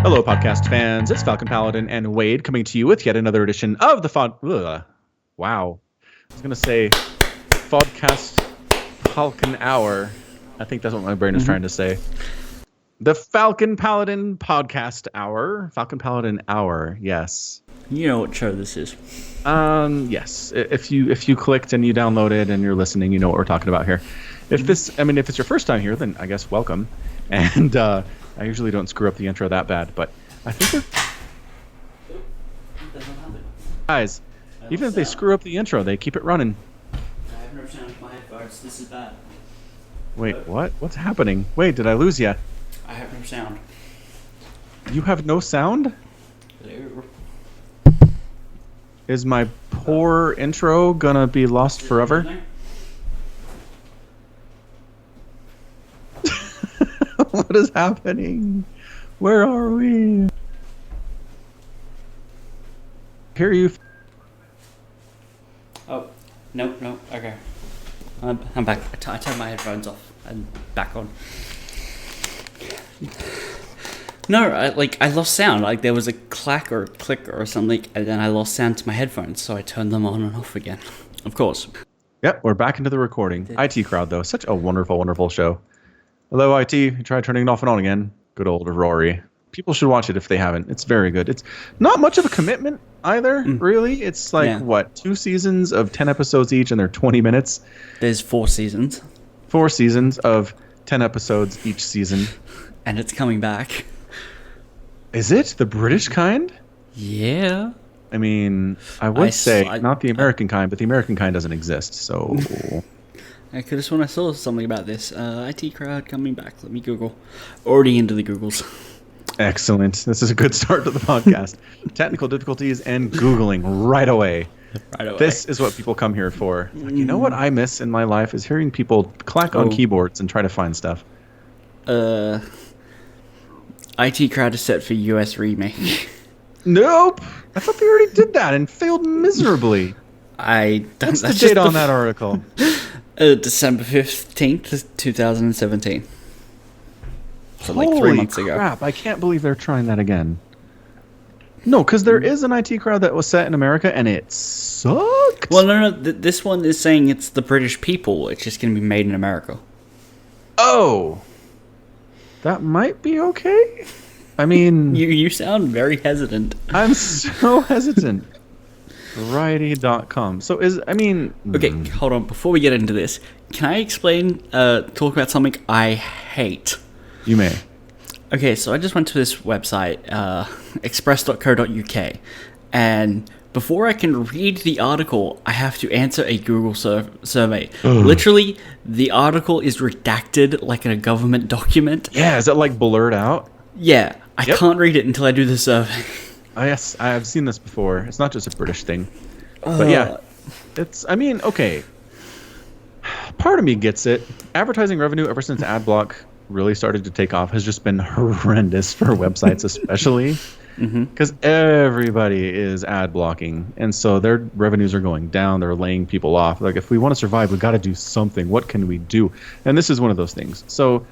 Hello, podcast fans. It's Falcon Paladin and Wade coming to you with yet another edition of the Wow. I was going to say Podcast Falcon Hour. I think that's what my brain is trying to say. The Falcon Paladin Podcast Hour. Falcon Paladin Hour, yes. You know what show this is. Yes. If you clicked and you downloaded and you're listening, you know what we're talking about here. If it's your first time here, then I guess welcome. And I usually don't screw up the intro that bad, but I think guys, even if they screw up the intro, they keep it running. I have no sound in my headphones. This is bad. Wait, what? What's happening? Wait, did I lose you? I have no sound. You have no sound? Hello. Is my poor intro gonna be lost forever? What is happening? Where are we? Hear you. Oh, no, okay. I'm back. I turned my headphones off and back on. No, I lost sound. Like there was a clack or a click or something, and then I lost sound to my headphones, so I turned them on and off again. Of course. Yep, we're back into the recording. IT Crowd, though, such a wonderful, wonderful show. Hello, IT. Try turning it off and on again. Good old Rory. People should watch it if they haven't. It's very good. It's not much of a commitment either, really. It's like, 2 seasons of 10 episodes each, and they're 20 minutes. There's 4 seasons. 4 seasons of 10 episodes each season. And it's coming back. Is it? The British kind? Yeah. I mean, I would say not the American kind, but the American kind doesn't exist, so... I could have sworn I saw something about this. IT Crowd coming back. Let me Google. Already into the Googles. Excellent. This is a good start to the podcast. Technical difficulties and Googling right away. Right away. This is what people come here for. Like, you know what I miss in my life is hearing people clack on keyboards and try to find stuff. IT Crowd is set for US remake. Nope. I thought they already did that and failed miserably. What's the date on that article? December 15th, 2017. So like 3 months ago. Holy crap, I can't believe they're trying that again. No, because there is an IT Crowd that was set in America and it sucked. Well, no, this one is saying it's the British people. It's just going to be made in America. Oh. That might be okay. I mean... You sound very hesitant. I'm so hesitant. Variety.com. So Okay, hold on. Before we get into this, can I talk about something I hate? You may. Okay, so I just went to this website, express.co.uk, and before I can read the article, I have to answer a Google survey. Literally, the article is redacted like in a government document. Yeah, is it like blurred out? Yeah, I can't read it until I do the survey. Yes, I have seen this before. It's not just a British thing. But yeah, okay. Part of me gets it. Advertising revenue ever since AdBlock really started to take off has just been horrendous for websites especially. Because everybody is ad blocking. And so their revenues are going down. They're laying people off. Like, if we want to survive, we've got to do something. What can we do? And this is one of those things. So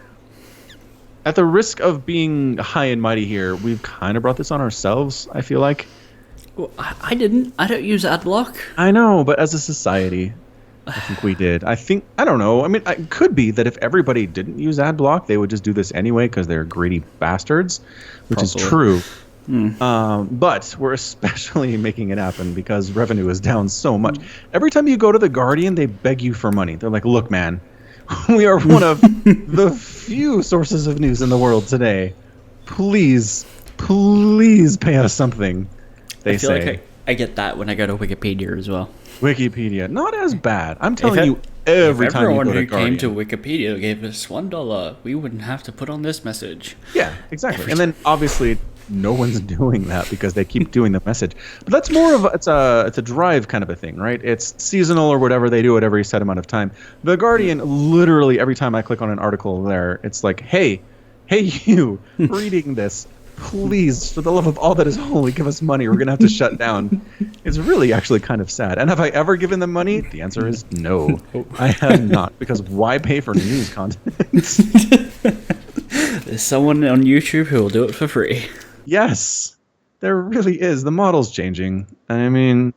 at the risk of being high and mighty here, we've kind of brought this on ourselves, I feel like. Well, I didn't. I don't use AdBlock. I know, but as a society, I think we did. I don't know. I mean, it could be that if everybody didn't use AdBlock, they would just do this anyway because they're greedy bastards, which is true. But we're especially making it happen because revenue is down so much. Every time you go to The Guardian, they beg you for money. They're like, look, man, we are one of the few sources of news in the world today. Please pay us something, they say. Like I get that when I go to Wikipedia as well. Wikipedia, not as bad. I'm telling you, every time you go to Guardian. If everyone who came to Wikipedia gave us $1, we wouldn't have to put on this message. Yeah, exactly. And then, obviously, no one's doing that because they keep doing the message. But that's more of it's a drive kind of a thing, right? It's seasonal or whatever. They do it every set amount of time. The Guardian, literally every time I click on an article there, it's like, hey you reading this, please, for the love of all that is holy, give us money. We're gonna have to shut down. It's really actually kind of sad. And have I ever given them money? The answer is no. I have not, because why pay for news content? There's someone on YouTube who will do it for free. Yes, there really is. The model's changing. I mean,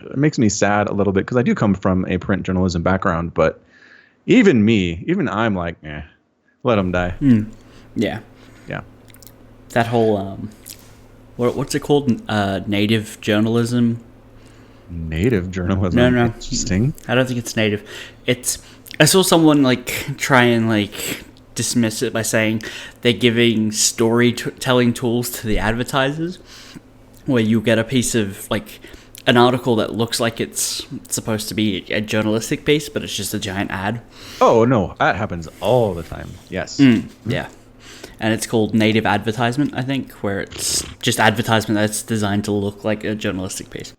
it makes me sad a little bit because I do come from a print journalism background, but even I'm like, let them die. Yeah. Yeah. That whole what's it called? Native journalism. Native journalism. No. Interesting. I don't think it's native. I saw someone like try and like dismiss it by saying they're giving storytelling tools to the advertisers, where you get a piece of like an article that looks like it's supposed to be a journalistic piece, but it's just a giant ad. Oh no, that happens all the time. Yes. Yeah. And it's called native advertisement, I think, where it's just advertisement that's designed to look like a journalistic piece.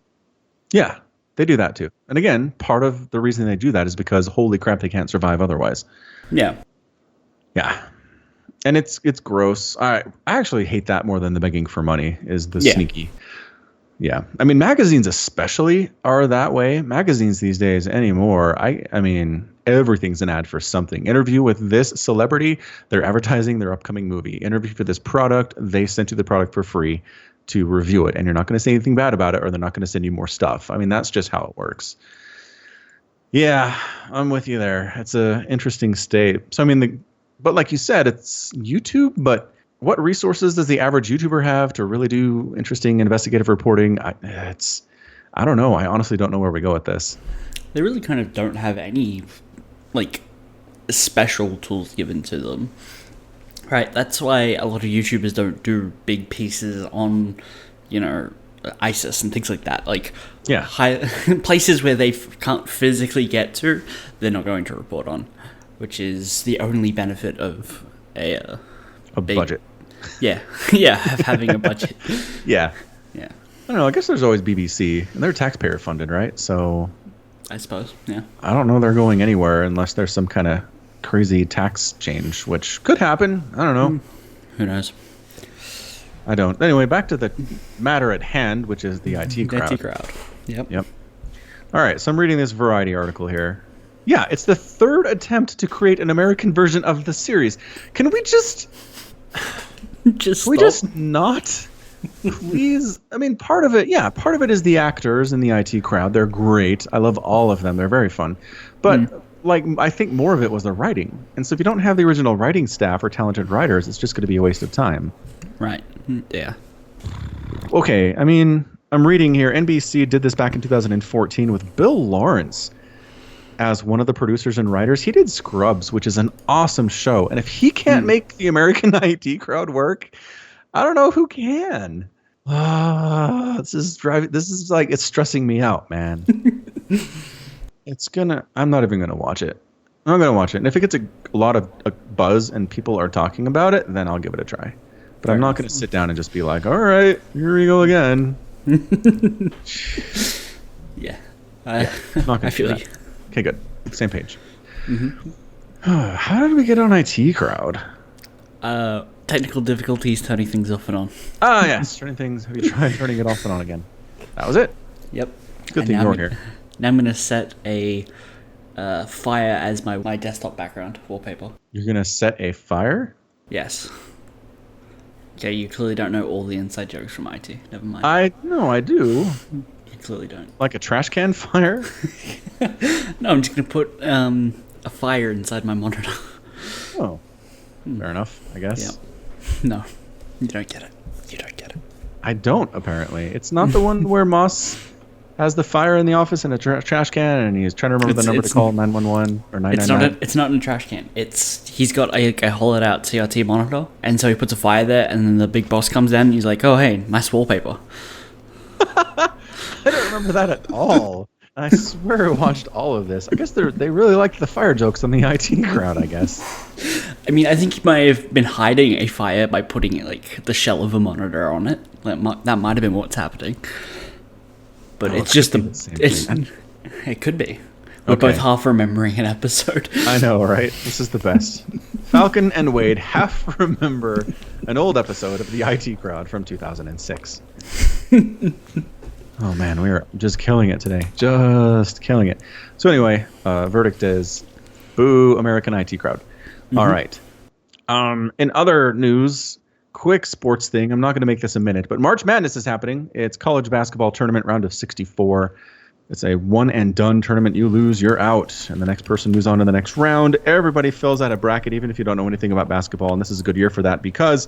Yeah, they do that too. And again, part of the reason they do that is because holy crap, they can't survive otherwise. Yeah. Yeah. And it's gross. I actually hate that more than the begging for money is the sneaky. Yeah. I mean, magazines especially are that way. Magazines these days anymore. I mean, everything's an ad for something. Interview with this celebrity, they're advertising their upcoming movie. Interview for this product, they sent you the product for free to review it. And you're not going to say anything bad about it, or they're not going to send you more stuff. I mean, that's just how it works. Yeah, I'm with you there. It's an interesting state. So, I mean, but like you said, it's YouTube, but what resources does the average YouTuber have to really do interesting investigative reporting? I don't know. I honestly don't know where we go with this. They really kind of don't have any, like, special tools given to them. Right, that's why a lot of YouTubers don't do big pieces on, ISIS and things like that. Like, places where they can't physically get to, they're not going to report on, which is the only benefit of a budget. Yeah, of having a budget. Yeah. Yeah. I don't know. I guess there's always BBC, and they're taxpayer funded, right? So, I suppose, yeah. I don't know they're going anywhere unless there's some kind of crazy tax change, which could happen. I don't know. Who knows? I don't. Anyway, back to the matter at hand, which is the IT crowd. IT crowd. Yep. All right, so I'm reading this Variety article here. Yeah, it's the third attempt to create an American version of the series. Can we just not? Please. I mean, part of it is the actors in the IT crowd. They're great. I love all of them. They're very fun. But I think more of it was the writing. And so if you don't have the original writing staff or talented writers, it's just going to be a waste of time. Right. Yeah. Okay, I mean, I'm reading here. NBC did this back in 2014 with Bill Lawrence as one of the producers and writers. He did Scrubs, which is an awesome show. And if he can't make the American IT crowd work, I don't know who can. This is like, it's stressing me out, man. I'm not even going to watch it. I'm not going to watch it. And if it gets a lot of buzz and people are talking about it, then I'll give it a try. But I'm not going to sit down and just be like, all right, here we go again. Yeah. I feel you. Okay, good. Same page. How did we get on IT crowd? Technical difficulties, turning things off and on. Yes. Have you tried turning it off and on again? That was it. Yep. Good thing you're here. Now I'm going to set a fire as my desktop background wallpaper. You're going to set a fire? Yes. Okay, you clearly don't know all the inside jokes from IT. Never mind. I do. You clearly don't. Like a trash can fire? No, I'm just going to put a fire inside my monitor. Oh. Fair enough, I guess. Yep. No, you don't get it. I don't, apparently. It's not the one where Moss has the fire in the office in a trash can and he's trying to remember the number to call 911 or 999. It's not in a trash can. He's got a hollowed out CRT monitor, and so he puts a fire there, and then the big boss comes in and he's like, oh, hey, nice wallpaper. I don't remember that at all. I swear I watched all of this. I guess they really liked the fire jokes on the IT crowd, I guess. I mean, I think he might have been hiding a fire by putting like the shell of a monitor on it. That might have been what's happening. But it's just it could be. We're both half remembering an episode. I know, right? This is the best. Falcon and Wade half remember an old episode of the IT crowd from 2006. Oh man, we are just killing it today. Just killing it. So anyway, verdict is boo American IT crowd. All right. In other news, quick sports thing. I'm not going to make this a minute, but March Madness is happening. It's college basketball tournament round of 64. It's a one and done tournament. You lose, you're out. And the next person moves on to the next round. Everybody fills out a bracket, even if you don't know anything about basketball. And this is a good year for that because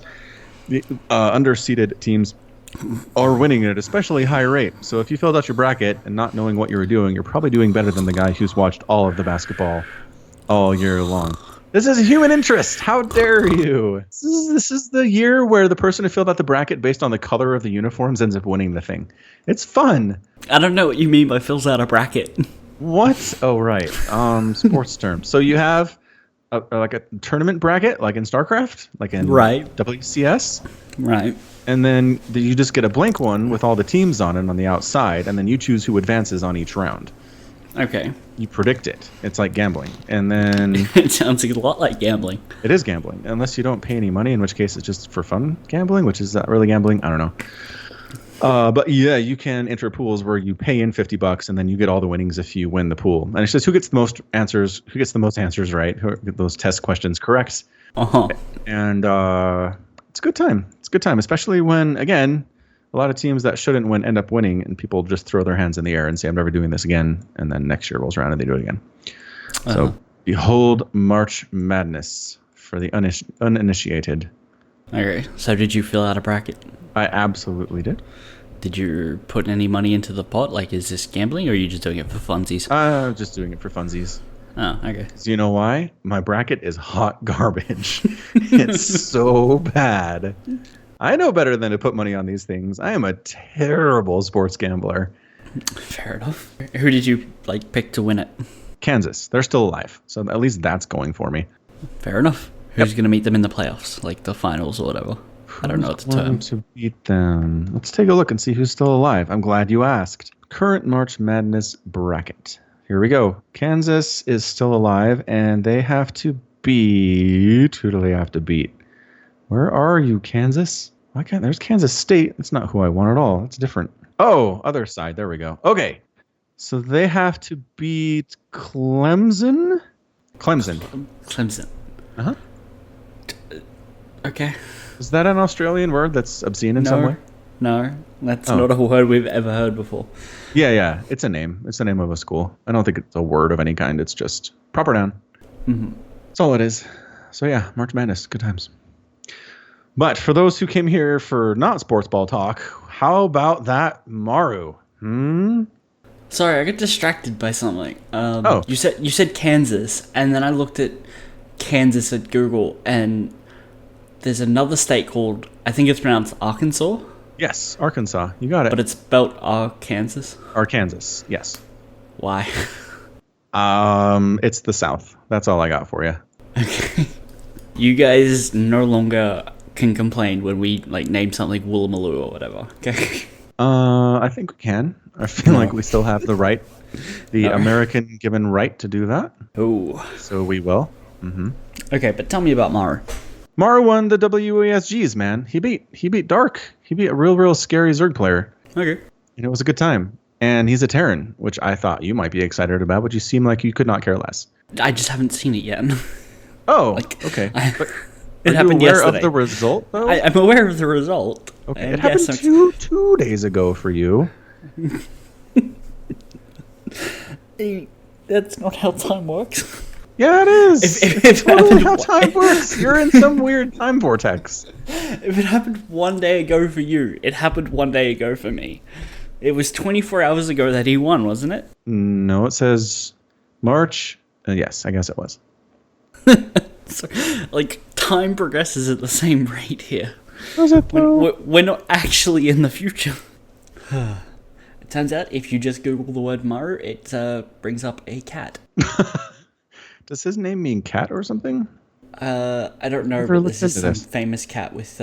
the underseeded teams are winning at an especially high rate. So if you filled out your bracket and not knowing what you were doing, you're probably doing better than the guy who's watched all of the basketball all year long. This is human interest. How dare you? This is the year where the person who filled out the bracket based on the color of the uniforms ends up winning the thing. It's fun. I don't know what you mean by fills out a bracket. What? Oh, right. Sports terms. So you have like a tournament bracket, like in StarCraft, like in WCS. Right. And then you just get a blank one with all the teams on it on the outside, and then you choose who advances on each round. Okay. You predict it. It's like gambling. And then... It sounds a lot like gambling. It is gambling, unless you don't pay any money, in which case it's just for fun gambling, which is not really gambling. I don't know. But yeah, you can enter pools where you pay in $50 and then you get all the winnings if you win the pool. And it's just who gets the most answers right, who get those test questions correct. And it's a good time. It's a good time, especially when, again, a lot of teams that shouldn't win end up winning, and people just throw their hands in the air and say, I'm never doing this again. And then next year rolls around and they do it again. So behold March Madness for the uninitiated. Okay. So did you fill out a bracket? I absolutely did. Did you put any money into the pot? Like, is this gambling, or are you just doing it for funsies? I'm just doing it for funsies. Oh, okay. So you know why? My bracket is hot garbage. It's so bad. I know better than to put money on these things. I am a terrible sports gambler. Fair enough. Who did you pick to win it? Kansas. They're still alive, so at least that's going for me. Fair enough. Who's going to meet them in the playoffs, like the finals or whatever? I don't know what the term. To beat them. Let's take a look and see who's still alive. I'm glad you asked. Current March Madness bracket. Here we go. Kansas is still alive, and they have to beat. Who do they have to beat? Where are you, Kansas? Why can't there's Kansas State? That's not who I want at all. That's different. Oh, other side. There we go. Okay. So they have to beat Clemson? Clemson. Uh-huh. Okay. Is that an Australian word that's obscene in some way? No, that's not a word we've ever heard before. Yeah. It's a name. It's the name of a school. I don't think it's a word of any kind. It's just proper noun. Mm-hmm. That's all it is. So yeah, March Madness. Good times. But for those who came here for not sports ball talk, how about that Maru? Sorry, I got distracted by something. Oh. You said Kansas, and then I looked at Kansas at Google, and there's another state called, I think it's pronounced Arkansas. Yes, Arkansas. You got it. But it's spelled Arkansas. Arkansas. Yes. Why? It's the South. That's all I got for you. Okay. You guys no longer can complain when we name something Woolloomooloo or whatever. Okay. I think we can. I feel like we still have the right, the American given right to do that. Oh. So we will. Mm-hmm. Okay, but tell me about Maru. Maru won the WESGs, man. He beat Dark. He beat a real scary Zerg player. Okay. And it was a good time. And he's a Terran, which I thought you might be excited about, but you seem like you could not care less. I just haven't seen it yet. Oh, okay. It happened yesterday. Are you aware yesterday. of the result, though? I'm aware of the result. Okay, it happened two days ago for you. That's not how time works. Yeah, it is. If it's totally how time works. You're in some weird time vortex. If it happened one day ago for you, it happened one day ago for me. It was 24 hours ago that he won, wasn't it? No, it says March. Yes, I guess it was. So, time progresses at the same rate here. Was it though? We're not actually in the future. It turns out if you just Google the word Maru, it brings up a cat. Does his name mean cat or something? I don't know, but this is some famous cat with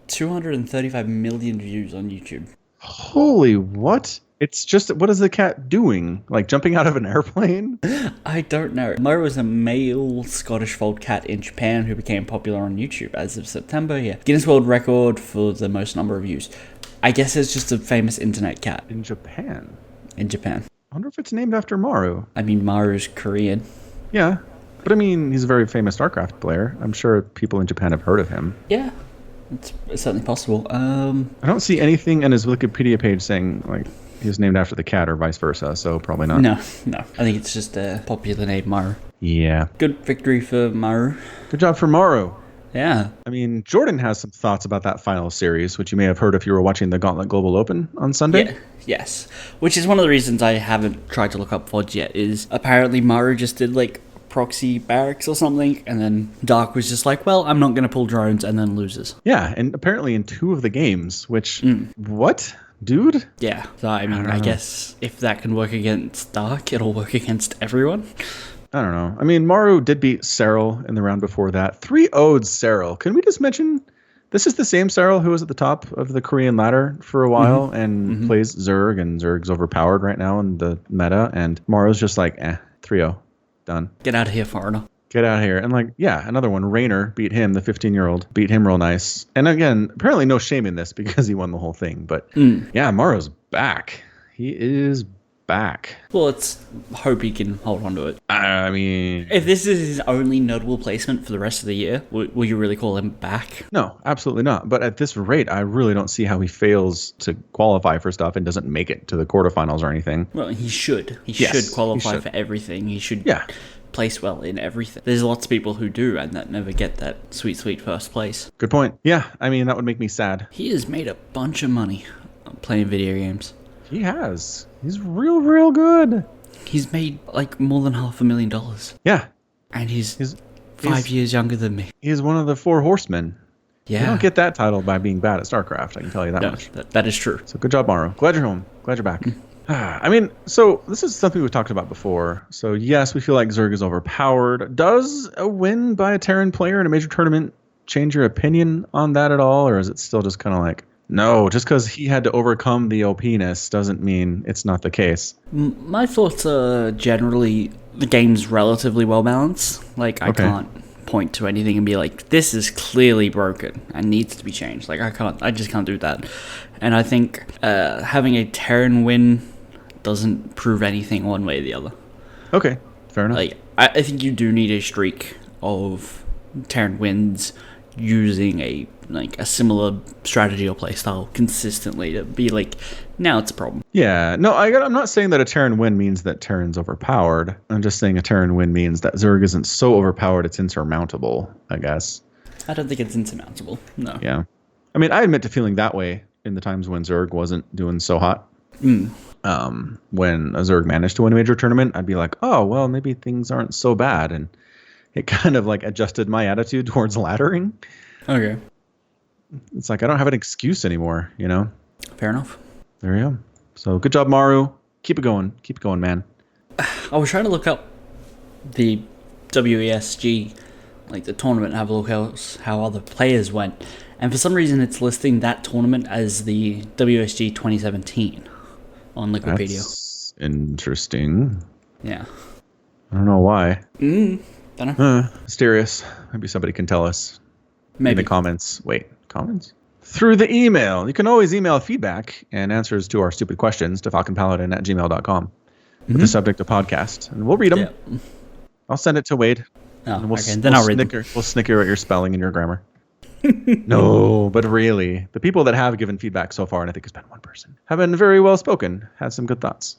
235 million views on YouTube. Holy what? It's just, what is the cat doing? Like jumping out of an airplane? I don't know. Maru was a male Scottish fold cat in Japan who became popular on YouTube as of September. Yeah, Guinness World Record for the most number of views. I guess it's just a famous internet cat. In Japan? In Japan. I wonder if it's named after Maru. I mean, Maru's Korean. Yeah, but I mean, he's a very famous StarCraft player. I'm sure people in Japan have heard of him. Yeah. It's certainly possible. I don't see anything in his Wikipedia page saying like he's named after the cat or vice versa, so probably not. No. I think it's just a popular name, Maru. Yeah. Good victory for Maru. Good job for Maru. Yeah. I mean, Jordan has some thoughts about that final series, which you may have heard if you were watching the Gauntlet Global Open on Sunday. Yeah. Yes. Which is one of the reasons I haven't tried to look up VODs yet, is apparently Maru just did like proxy barracks or something, and then Dark was just like, well, I'm not going to pull drones, and then loses. Yeah, and apparently in 2 of the games, which, what? Dude? Yeah. So, I mean, I guess if that can work against Dark, it'll work against everyone. I don't know. I mean, Maru did beat Serral in the round before that. 3-0'd Serral. Can we just mention this is the same Serral who was at the top of the Korean ladder for a while and plays Zerg, and Zerg's overpowered right now in the meta, and Maru's just like, 3-0. Done. Get out of here, foreigner. Get out of here. And like, yeah, another one. Raynor beat him, the 15-year-old. Beat him real nice. And again, apparently no shame in this because he won the whole thing. But yeah, Maru's back. He is back. Well, let's hope he can hold on to it. I mean, if this is his only notable placement for the rest of the year, will you really call him back? No, absolutely not. But at this rate, I really don't see how he fails to qualify for stuff and doesn't make it to the quarterfinals or anything. Well, he should. He Yes, should qualify he should. for everything. He should Yeah. place well in everything. There's lots of people who do and that never get that sweet, sweet first place. Good point. Yeah, I mean, that would make me sad. He has made a bunch of money playing video games. He has. He's real good. He's made like more than $500,000. Yeah. And he's 5 years younger than me. He's one of the 4 horsemen. Yeah. You don't get that title by being bad at StarCraft, I can tell you that No, much. that is true. So good job, Maru. Glad you're home. Glad you're back. I mean, so this is something we've talked about before. So yes, we feel like Zerg is overpowered. Does a win by a Terran player in a major tournament change your opinion on that at all? Or is it still just kind of like, no, just because he had to overcome the OP-ness doesn't mean it's not the case? My thoughts are generally the game's relatively well balanced. Like, I can't point to anything and be like, this is clearly broken and needs to be changed. Like, I just can't do that. And I think having a Terran win doesn't prove anything one way or the other. Okay, fair enough. Like, I think you do need a streak of Terran wins using a similar strategy or playstyle consistently to be like, now it's a problem. Yeah, no, I'm not saying that a Terran win means that Terran's overpowered. I'm just saying a Terran win means that Zerg isn't so overpowered it's insurmountable, I guess. I don't think it's insurmountable, no. Yeah. I mean, I admit to feeling that way in the times when Zerg wasn't doing so hot. When a Zerg managed to win a major tournament, I'd be like, oh, well, maybe things aren't so bad. And it kind of like adjusted my attitude towards laddering. Okay. It's like I don't have an excuse anymore, you know? Fair enough. There you go. So good job, Maru. Keep it going. Keep it going, man. I was trying to look up the WESG, like the tournament, and have a look how other players went. And for some reason, it's listing that tournament as the WSG 2017 on Wikipedia. That's interesting. Yeah. I don't know why. Don't know. Mysterious. Maybe somebody can tell us. Maybe. In the comments. Wait, comments? Through the email. You can always email feedback and answers to our stupid questions to falconpaladin@gmail.com with the subject of podcast. And we'll read them. Yeah. I'll send it to Wade. Oh, and okay. Then I'll read them. We'll snicker at your spelling and your grammar. No, but really, the people that have given feedback so far, and I think it's been one person, have been very well spoken, had some good thoughts.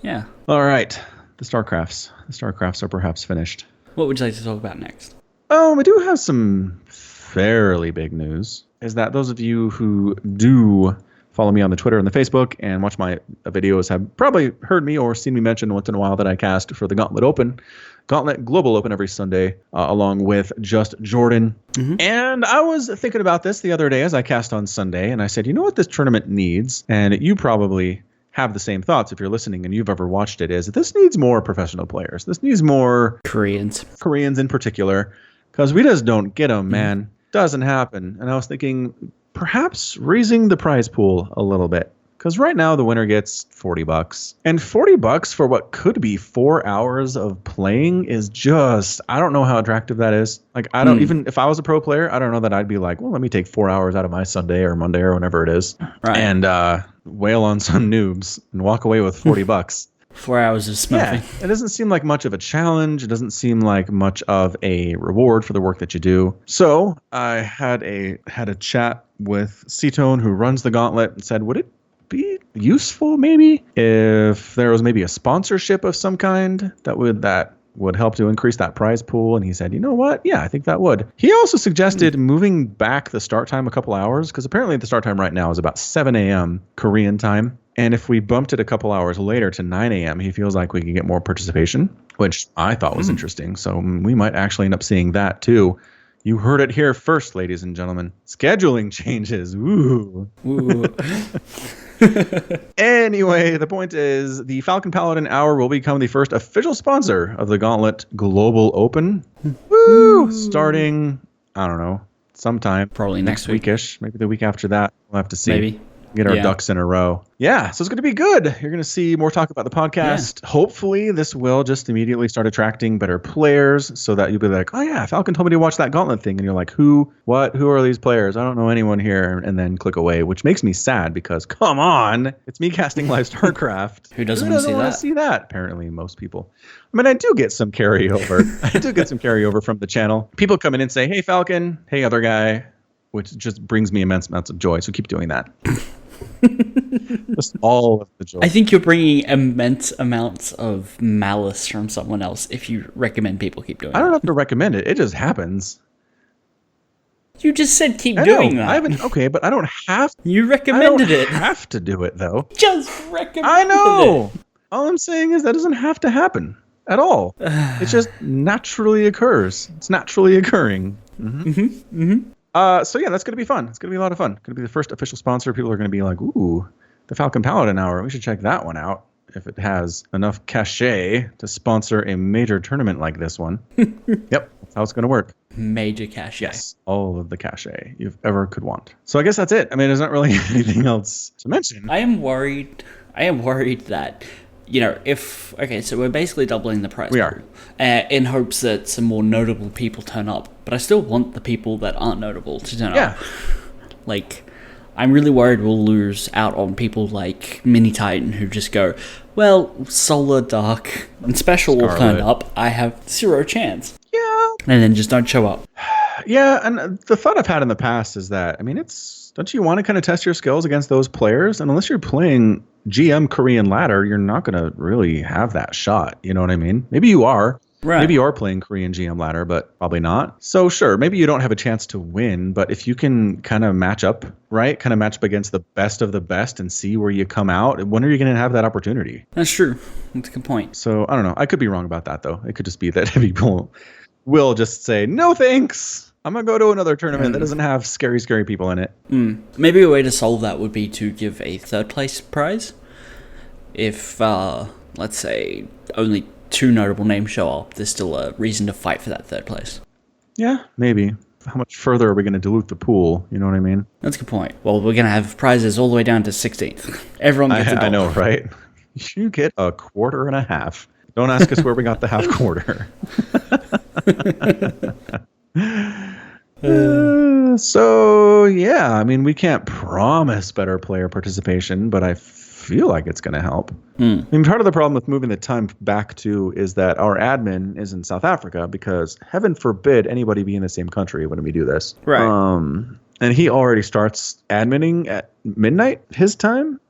Yeah. All right. The StarCrafts are perhaps finished. What would you like to talk about next? Oh, we do have some fairly big news. Is that those of you who do follow me on the Twitter and the Facebook and watch my videos have probably heard me or seen me mention once in a while that I cast for the Gauntlet Global Open every Sunday, along with Just Jordan. And I was thinking about this the other day as I cast on Sunday, and I said, you know what this tournament needs? And you probably have the same thoughts if you're listening and you've ever watched it, is that this needs more professional players. This needs more Koreans in particular, because we just don't get them, man. Doesn't happen. And I was thinking perhaps raising the prize pool a little bit, because right now the winner gets $40, and $40 for what could be 4 hours of playing is just, I don't know how attractive that is. Like, I don't even, if I was a pro player, I don't know that I'd be like, well, let me take 4 hours out of my Sunday or Monday or whenever it is, and wail on some noobs and walk away with $40. 4 hours of Yeah, smurfing. it doesn't seem like much of a challenge. It doesn't seem like much of a reward for the work that you do. So I had a chat with Cetone, who runs the Gauntlet, and said, would it be useful maybe if there was maybe a sponsorship of some kind that would help to increase that prize pool? And he said, you know what? Yeah, I think that would. He also suggested moving back the start time a couple hours, because apparently the start time right now is about 7 a.m. Korean time. And if we bumped it a couple hours later to 9 a.m., he feels like we could get more participation, which I thought was interesting. So we might actually end up seeing that too. You heard it here first, ladies and gentlemen. Scheduling changes. Ooh. Ooh. Anyway, the point is the Falcon Paladin Hour will become the first official sponsor of the Gauntlet Global Open. Woo! Starting, I don't know, sometime. Probably next week. Weekish. Maybe the week after that. We'll have to see. Maybe. Get our ducks in a row. Yeah, so it's going to be good. You're going to see more talk about the podcast. Yeah. Hopefully, this will just immediately start attracting better players so that you'll be like, oh, yeah, Falcon told me to watch that Gauntlet thing. And you're like, who? What? Who are these players? I don't know anyone here. And then click away, which makes me sad because, come on, it's me casting live StarCraft. Who doesn't want to see that? Apparently, most people. I mean, I do get some carryover. From the channel. People come in and say, hey, Falcon. Hey, other guy. Which just brings me immense amounts of joy. So keep doing that. Just all of the joy. I think you're bringing immense amounts of malice from someone else if you recommend people keep doing it. I don't have to recommend it. It just happens. You just said keep doing that. I haven't. Okay, but I don't have to. You recommended it. I don't have to do it, though. Just recommended it. I know. All I'm saying is that doesn't have to happen at all. It just naturally occurs. It's naturally occurring. So yeah, that's going to be fun. It's going to be a lot of fun. Going to be the first official sponsor. People are going to be like, ooh, the Falcon Paladin Hour. We should check that one out if it has enough cachet to sponsor a major tournament like this one. Yep, that's how it's going to work. Major cachet. Yes, all of the cachet you've ever could want. So I guess that's it. I mean, there's not really anything else to mention. I am worried that, so we're basically doubling the price. We are. In hopes that some more notable people turn up. But I still want the people that aren't notable to turn up. Like, I'm really worried we'll lose out on people like Mini Titan who just go, well, Solar, Dark, and Special will turn up. I have 0 chance. Yeah. And then just don't show up. Yeah, and the thought I've had in the past is that, I mean, don't you want to kind of test your skills against those players? And unless you're playing GM Korean Ladder, you're not going to really have that shot. You know what I mean? Maybe you are. Right. Maybe you are playing Korean GM Ladder, but probably not. So sure, maybe you don't have a chance to win, but if you can kind of match up, right? Kind of match up against the best of the best and see where you come out, when are you going to have that opportunity? That's true. That's a good point. So I don't know. I could be wrong about that, though. It could just be that people will just say, no thanks. I'm going to go to another tournament that doesn't have scary people in it. Maybe a way to solve that would be to give a third place prize. If, let's say, only 2 notable names show up, there's still a reason to fight for that third place. Yeah, maybe. How much further are we going to dilute the pool? You know what I mean? That's a good point. Well, we're going to have prizes all the way down to 16th. Everyone gets a dollar. I know, right? You get a quarter and a half. Don't ask us where we got the half quarter. So, yeah, I mean, we can't promise better player participation, but I feel like it's going to help. I mean, part of the problem with moving the time back to is that our admin is in South Africa because heaven forbid anybody be in the same country when we do this. Right. And he already starts adminning at midnight his time.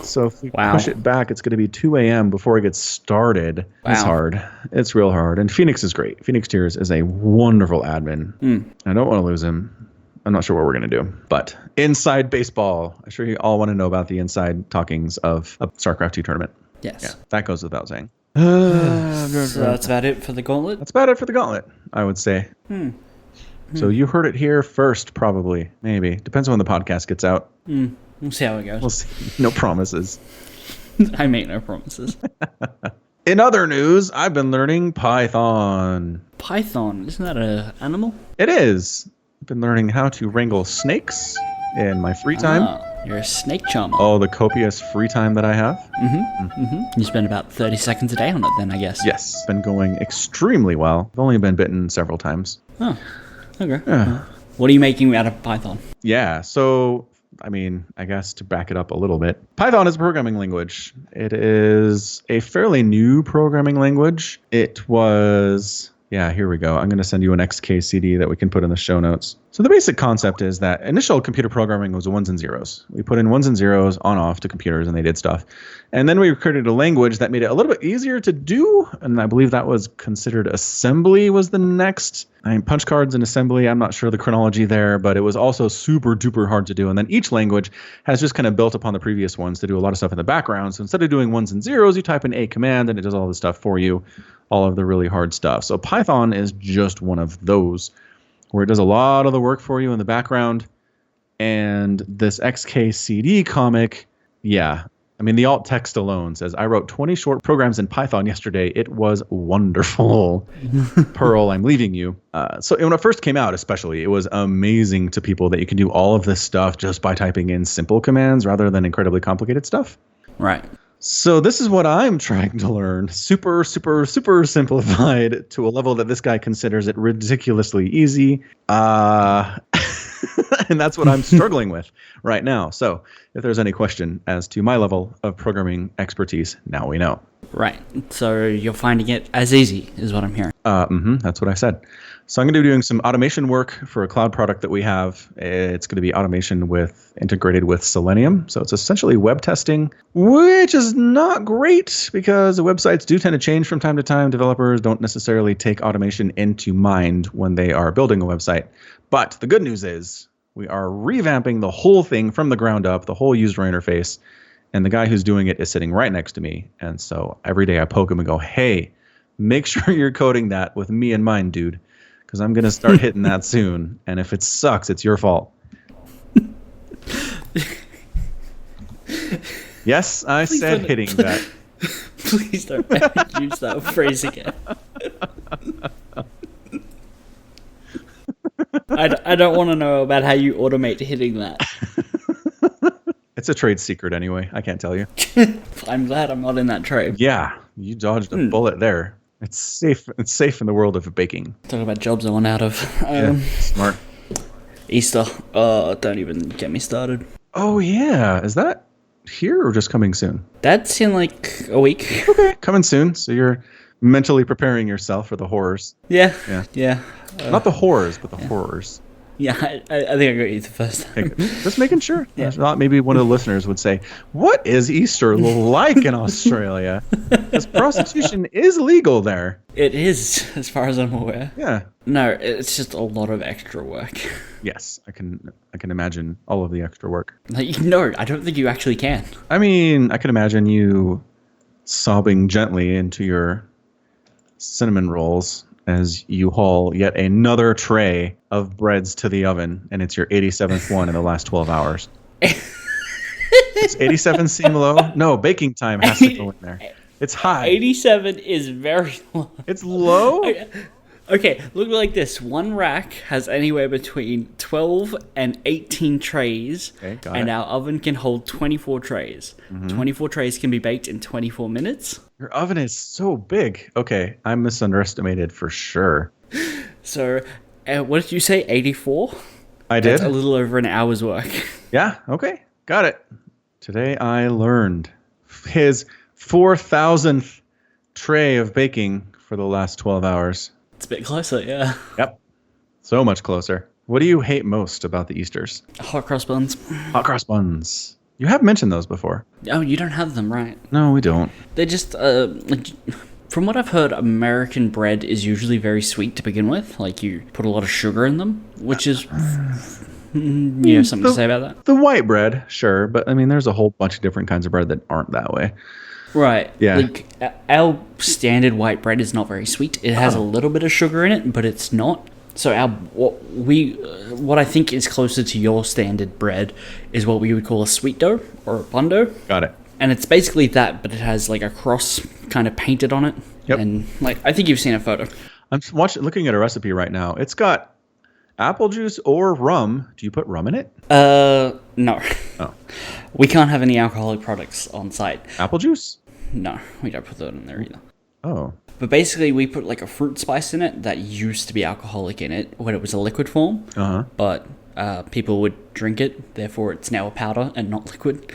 So if we push it back, it's going to be 2 a.m. before it gets started. Wow. It's hard. It's real hard. And Phoenix is great. Phoenix Tears is a wonderful admin. I don't want to lose him. I'm not sure what we're going to do. But inside baseball, I'm sure you all want to know about the inside talkings of a StarCraft 2 tournament. Yes. Yeah, that goes without saying. So that's about it for the Gauntlet? That's about it for the Gauntlet, I would say. So you heard it here first, probably. Maybe. Depends on when the podcast gets out. We'll see how it goes. We'll see. No promises. I make no promises. In other news, I've been learning Python. Python? Isn't that an animal? It is. I've been learning how to wrangle snakes in my free time. You're a snake charmer. Oh, the copious free time that I have. You spend about 30 seconds a day on it then, I guess. Yes. Been going extremely well. I've only been bitten several times. Oh, okay. What are you making out of Python? Yeah, so I mean, I guess to back it up a little bit, Python is a programming language. It is a fairly new programming language. It was, yeah, here we go. I'm going to send you an XKCD that we can put in the show notes. So the basic concept is that initial computer programming was ones and zeros. We put in ones and zeros on off to computers and they did stuff. And then we created a language that made it a little bit easier to do. And I believe that was considered assembly was the next. I mean, punch cards and assembly, I'm not sure the chronology there, but it was also super duper hard to do. And then each language has just kind of built upon the previous ones to do a lot of stuff in the background. So instead of doing ones and zeros, you type in a command and it does all the stuff for you, all of the really hard stuff. So Python is just one of those where it does a lot of the work for you in the background. And this XKCD comic, yeah. I mean, the alt text alone says, I wrote 20 short programs in Python yesterday. It was wonderful. Pearl, I'm leaving you. So when it first came out, especially, it was amazing to people that you can do all of this stuff just by typing in simple commands rather than incredibly complicated stuff. Right. So this is what I'm trying to learn. Super, super, super simplified to a level that this guy considers it ridiculously easy. And that's what I'm struggling with right now. So if there's any question as to my level of programming expertise, now we know. Right. So you're finding it as easy, is what I'm hearing. That's what I said. So I'm going to be doing some automation work for a cloud product that we have. It's going to be automation integrated with Selenium. So it's essentially web testing, which is not great because the websites do tend to change from time to time. Developers don't necessarily take automation into mind when they are building a website. But the good news is we are revamping the whole thing from the ground up, the whole user interface. And the guy who's doing it is sitting right next to me. And so every day I poke him and go, hey, make sure you're coding that with me in mind, dude. Because I'm going to start hitting that soon. And if it sucks, it's your fault. Yes, I Please said don't- hitting that. Please don't ever use that phrase again. I don't want to know about how you automate hitting that. It's a trade secret anyway. I can't tell you. I'm glad I'm not in that trade. Yeah, you dodged a bullet there. It's safe. It's safe in the world of baking. Talking about jobs I want out of. Yeah, smart. Easter. Oh, don't even get me started. Oh yeah, is that here or just coming soon? That's in like a week. Okay, coming soon. So you're mentally preparing yourself for the horrors. Yeah. Yeah. Yeah. Not the horrors, but the horrors. Yeah, I think I got you the first Okay, time. good. Just making sure. Yeah. If not, maybe one of the listeners would say, "What is Easter like in Australia?" Because prostitution is legal there. It is, as far as I'm aware. Yeah. No, it's just a lot of extra work. Yes, I can imagine all of the extra work. Like, no, I don't think you actually can. I mean, I can imagine you sobbing gently into your cinnamon rolls as you haul yet another tray of breads to the oven, and it's your 87th one in the last 12 hours. Does 87 seem low? No, baking time has to go in there. It's high. 87 is very low. It's low? Okay, look like this. One rack has anywhere between 12 and 18 trays, Okay, got and it. our oven can hold 24 trays. 24 trays can be baked in 24 minutes. Your oven is so big. Okay, I'm misunderestimated for sure. So, what did you say, 84? I did? That's a little over an hour's work. Yeah, okay. Got it. Today I learned his 4,000th tray of baking for the last 12 hours. It's a bit closer, yeah. Yep. So much closer. What do you hate most about the Easters? Hot cross buns. Hot cross buns. You have mentioned those before. Oh, you don't have them, right? No, we don't. They're just, like, from what I've heard, American bread is usually very sweet to begin with. Like, you put a lot of sugar in them, which is, you have something to say about that? The white bread, sure. But, I mean, there's a whole bunch of different kinds of bread that aren't that way. Right. Yeah. Like, our standard white bread is not very sweet. It has a little bit of sugar in it, but it's not. So what I think is closer to your standard bread is what we would call a sweet dough or a bun dough. Got it. And it's basically that, but it has like a cross kind of painted on it. Yep. And like, I think you've seen a photo. I'm looking at a recipe right now. It's got apple juice or rum. Do you put rum in it? No. Oh. We can't have any alcoholic products on site. Apple juice? No, we don't put that in there either. Oh. But basically, we put like a fruit spice in it that used to be alcoholic in it when it was a liquid form. Uh-huh. But people would drink it. Therefore, it's now a powder and not liquid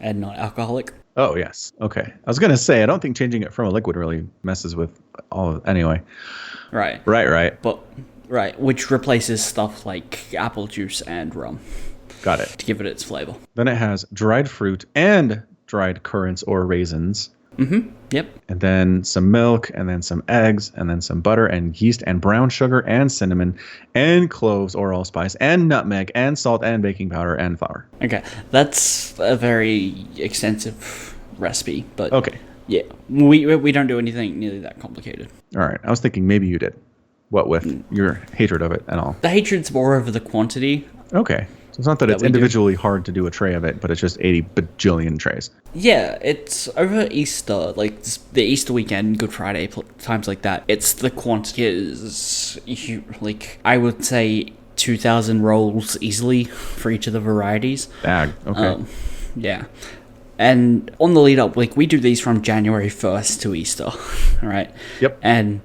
and not alcoholic. Oh, yes. Okay. I was going to say, I don't think changing it from a liquid really messes with all of, anyway. Right. Right. But, right, which replaces stuff like apple juice and rum. Got it. To give it its flavor. Then it has dried fruit and dried currants or raisins. Yep. And then some milk, and then some eggs, and then some butter and yeast and brown sugar and cinnamon and cloves or allspice and nutmeg and salt and baking powder and flour. Okay, that's a very extensive recipe, but Okay. yeah, we don't do anything nearly that complicated. All right. I was thinking maybe you did. What with your hatred of it and all. The hatred's more over the quantity. Okay. So it's not that it's we do. individually hard to do a tray of it, but it's just 80 bajillion trays. Yeah, it's over Easter, like the Easter weekend, Good Friday, times like that. It's the quantity is, like, I would say 2,000 rolls easily for each of the varieties. Bag. Okay. Yeah. And on the lead up, like, we do these from January 1st to Easter, right? Yep. And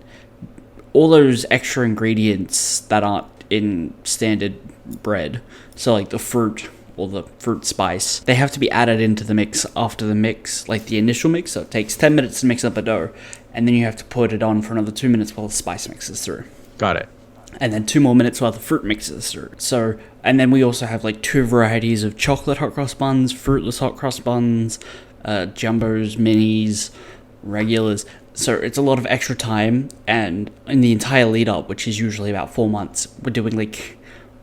all those extra ingredients that aren't in standard bread, so like the fruit or the fruit spice, they have to be added into the mix after the mix, like the initial mix. So it takes 10 minutes to mix up a dough, and then you have to put it on for another 2 minutes while the spice mixes through. Got it. And then 2 more minutes while the fruit mixes through. So, and then we also have like 2 varieties of chocolate hot cross buns, fruitless hot cross buns, jumbos, minis, regulars. So it's a lot of extra time, and in the entire lead up, which is usually about 4 months, we're doing like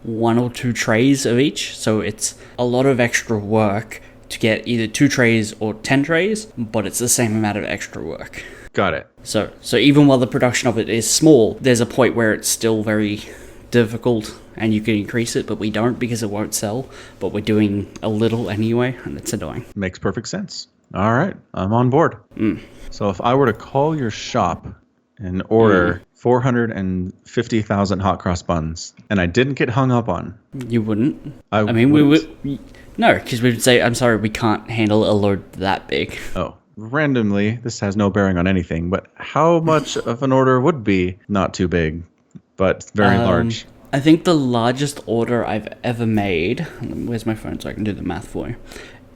1 or 2 trays of each. So it's a lot of extra work to get either 2 trays or 10 trays, but it's the same amount of extra work. Got it. So even while the production of it is small, there's a point where it's still very difficult and you can increase it, but we don't because it won't sell. But we're doing a little anyway, and it's annoying. Makes perfect sense. All right. I'm on board. So if I were to call your shop and order 450,000 hot cross buns, and I didn't get hung up on, You wouldn't? I mean, wouldn't. we would... No, because we would say, I'm sorry, we can't handle a load that big. Oh, randomly, this has no bearing on anything, but how much of an order would be not too big, but very large? I think the largest order I've ever made, where's my phone so I can do the math for you,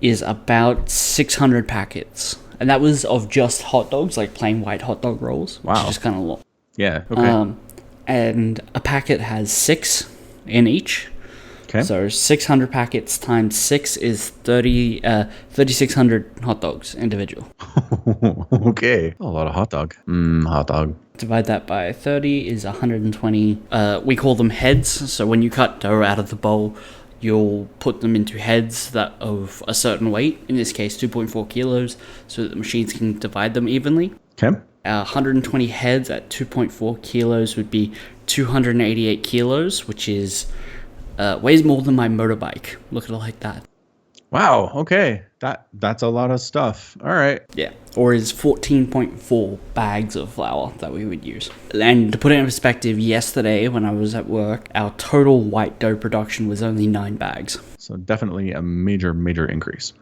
is about 600 packets. And that was of just hot dogs, like plain white hot dog rolls. Wow. Which is kind of low. Yeah, okay. And a packet has 6 in each. Okay. So 600 packets times 6 is 3,600 hot dogs individual. Okay. A lot of hot dog. Hot dog. Divide that by 30 is 120. We call them heads. So when you cut dough out of the bowl, you'll put them into heads that of a certain weight, in this case 2.4 kilos, so that the machines can divide them evenly. Okay. 120 heads at 2.4 kilos would be 288 kilos, which is weighs more than my motorbike. Look at it like that. Wow. Okay. That's a lot of stuff. All right. Yeah. Or is 14.4 bags of flour that we would use. And to put it in perspective, yesterday when I was at work, our total white dough production was only 9 bags. So definitely a major, major increase.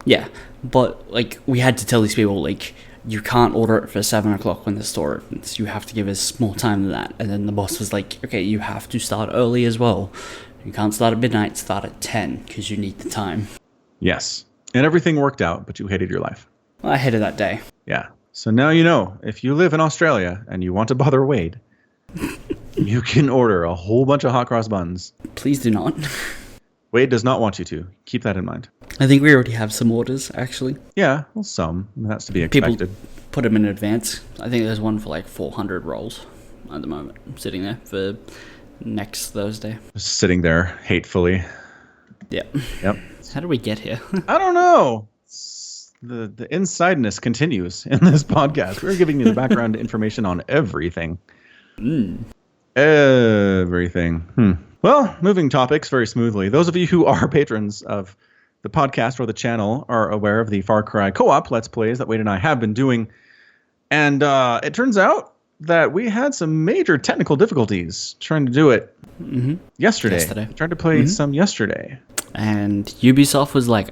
Yeah. But, like, we had to tell these people, like, you can't order it for 7 o'clock when the store opens. You have to give us more time than that. And then the boss was like, okay, you have to start early as well. You can't start at midnight, start at 10 because you need the time. Yes. And everything worked out, but you hated your life. Well, I hated that day. Yeah. So now you know, if you live in Australia and you want to bother Wade, you can order a whole bunch of hot cross buns. Please do not. Wade does not want you to. Keep that in mind. I think we already have some orders, actually. Yeah, well, some. I mean, that's to be People expected. put them in advance. I think there's one for like 400 rolls at the moment. I'm sitting there for next Thursday. Just sitting there hatefully. Yeah. Yep. How did we get here? I don't know. The insideness continues in this podcast. We're giving you the background information on everything. Everything. Well, moving topics very smoothly. Those of you who are patrons of the podcast or the channel are aware of the Far Cry co-op Let's Plays that Wade and I have been doing. And it turns out that we had some major technical difficulties trying to do it yesterday. We tried to play some yesterday. And Ubisoft was like,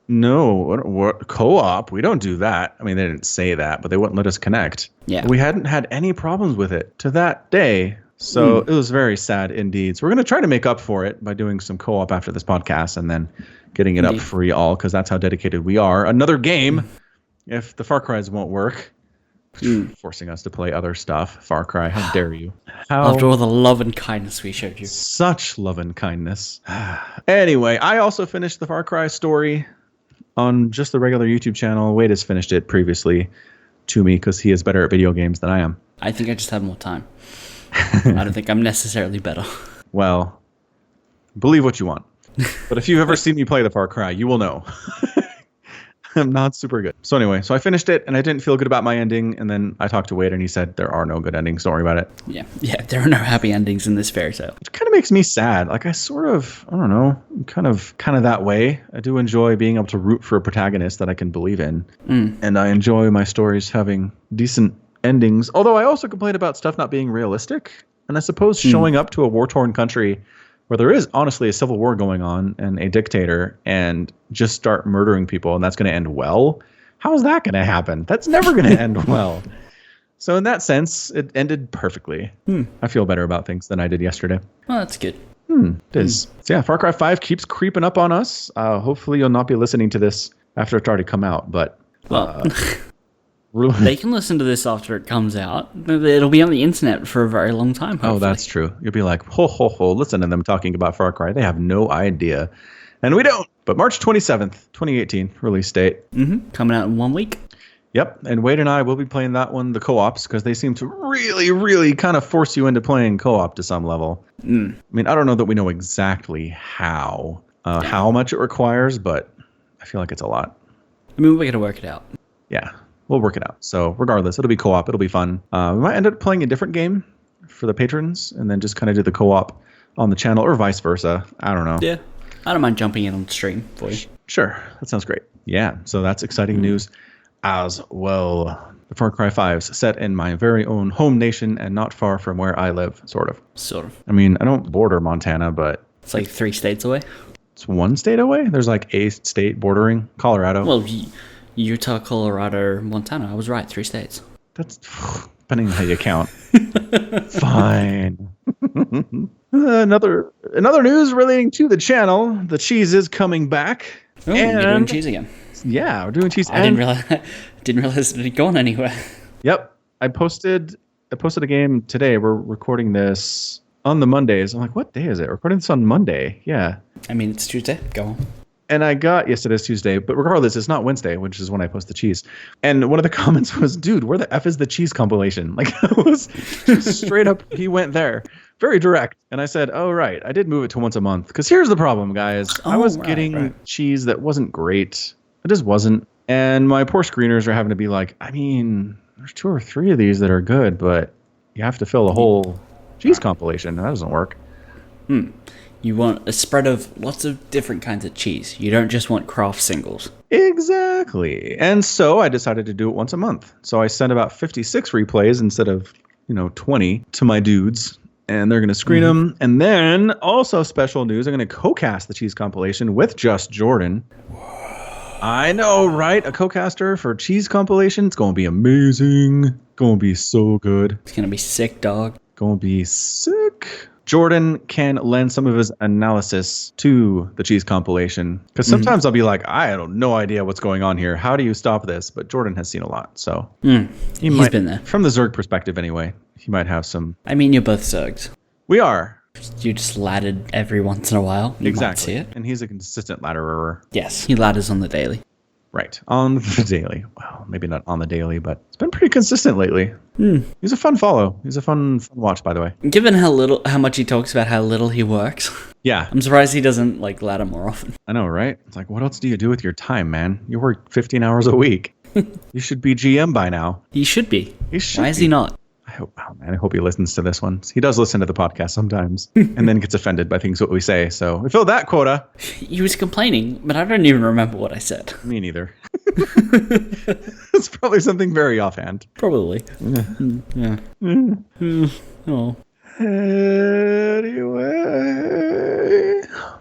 No, what co-op? We don't do that. I mean, they didn't say that, but they wouldn't let us connect. Yeah. We hadn't had any problems with it to that day So it was very sad indeed. So we're going to try to make up for it by doing some co-op after this podcast and then getting it up for y'all because that's how dedicated we are. Another game, if the Far Cry's won't work, forcing us to play other stuff. Far Cry, how dare you? After all the love and kindness we showed you. Such love and kindness. Anyway, I also finished the Far Cry story on just the regular YouTube channel. Wade has finished it previously to me because he is better at video games than I am. I think I just have more time. I don't think I'm necessarily better. Well, believe what you want. But if you've ever seen me play the Far Cry, you will know. I'm not super good. So anyway, so I finished it and I didn't feel good about my ending. And then I talked to Wade and he said, there are no good endings. Don't worry about it. Yeah, there are no happy endings in this fairy tale. Which kind of makes me sad. Like I don't know, I'm kind of that way. I do enjoy being able to root for a protagonist that I can believe in. And I enjoy my stories having decent endings. Although I also complain about stuff not being realistic. And I suppose showing up to a war-torn country where there is honestly a civil war going on and a dictator and just start murdering people and that's going to end well. How is that going to happen? That's never going to end well. So in that sense, it ended perfectly. I feel better about things than I did yesterday. Well, that's good. It is. So yeah, Far Cry 5 keeps creeping up on us. Hopefully you'll not be listening to this after it's already come out, but they can listen to this after it comes out. It'll be on the internet for a very long time, hopefully. Oh, that's true. You'll be like, listen to them talking about Far Cry. They have no idea. And we don't. But March 27th, 2018, release date. Coming out in 1 week. Yep. And Wade and I will be playing that one, the co-ops, because they seem to really, really kind of force you into playing co-op to some level. I mean, I don't know that we know exactly how much it requires, but I feel like it's a lot. I mean, we're going to work it out. Yeah. We'll work it out. So regardless, it'll be co-op. It'll be fun. We might end up playing a different game for the patrons and then just kind of do the co-op on the channel or vice versa. I don't know. Yeah. I don't mind jumping in on stream for you. Sure. That sounds great. Yeah. So that's exciting news as well. The Far Cry 5's set in my very own home nation and not far from where I live, sort of. Sort of. I mean, I don't border Montana, but... It's like 3 states away. It's 1 state away? There's like a state bordering Colorado. Well, Utah, Colorado, Montana. I was right. 3 states. That's depending on how you count. Fine. Another news relating to the channel. The cheese is coming back. Oh, you're doing cheese again. Yeah, we're doing cheese. I didn't realize it had gone anywhere. Yep. I posted a game today. We're recording this on the Mondays. I'm like, what day is it? We're recording this on Monday. Yeah. I mean, it's Tuesday. Go on. And I got, yes, it is Tuesday, but regardless, it's not Wednesday, which is when I post the cheese. And one of the comments was, dude, where the F is the cheese compilation? Like, it was straight up, he went there. Very direct. And I said, oh, right, I did move it to once a month. Because here's the problem, guys. I was getting cheese that wasn't great. It just wasn't. And my poor screeners are having to be like, I mean, there's 2 or 3 of these that are good, but you have to fill a whole cheese compilation. That doesn't work. You want a spread of lots of different kinds of cheese. You don't just want Kraft singles. Exactly. And so I decided to do it once a month. So I sent about 56 replays instead of, 20 to my dudes. And they're going to screen them. And then also special news, I'm going to co-cast the cheese compilation with Just Jordan. I know, right? A co-caster for cheese compilation. It's going to be amazing. Going to be so good. It's going to be sick, dog. Going to be sick. Jordan can lend some of his analysis to the cheese compilation. Because sometimes I'll be like, I have no idea what's going on here. How do you stop this? But Jordan has seen a lot. So he's been there. From the Zerg perspective anyway, he might have some. I mean, you're both Zergs. We are. You just laddered every once in a while. You exactly. might see it. And he's a consistent ladderer. Yes, he ladders on the daily. Right. On the daily. Well, maybe not on the daily, but it's been pretty consistent lately. He's a fun follow. He's a fun watch, by the way. Given how much he talks about how little he works. Yeah. I'm surprised he doesn't ladder more often. I know, right? It's like, what else do you do with your time, man? You work 15 hours a week. You should be GM by now. He should be. Why is he not? I hope he listens to this one. He does listen to the podcast sometimes and then gets offended by things what we say. So we filled that quota. He was complaining, but I don't even remember what I said. Me neither. It's probably something very offhand. Probably. Yeah. Oh. Anyway.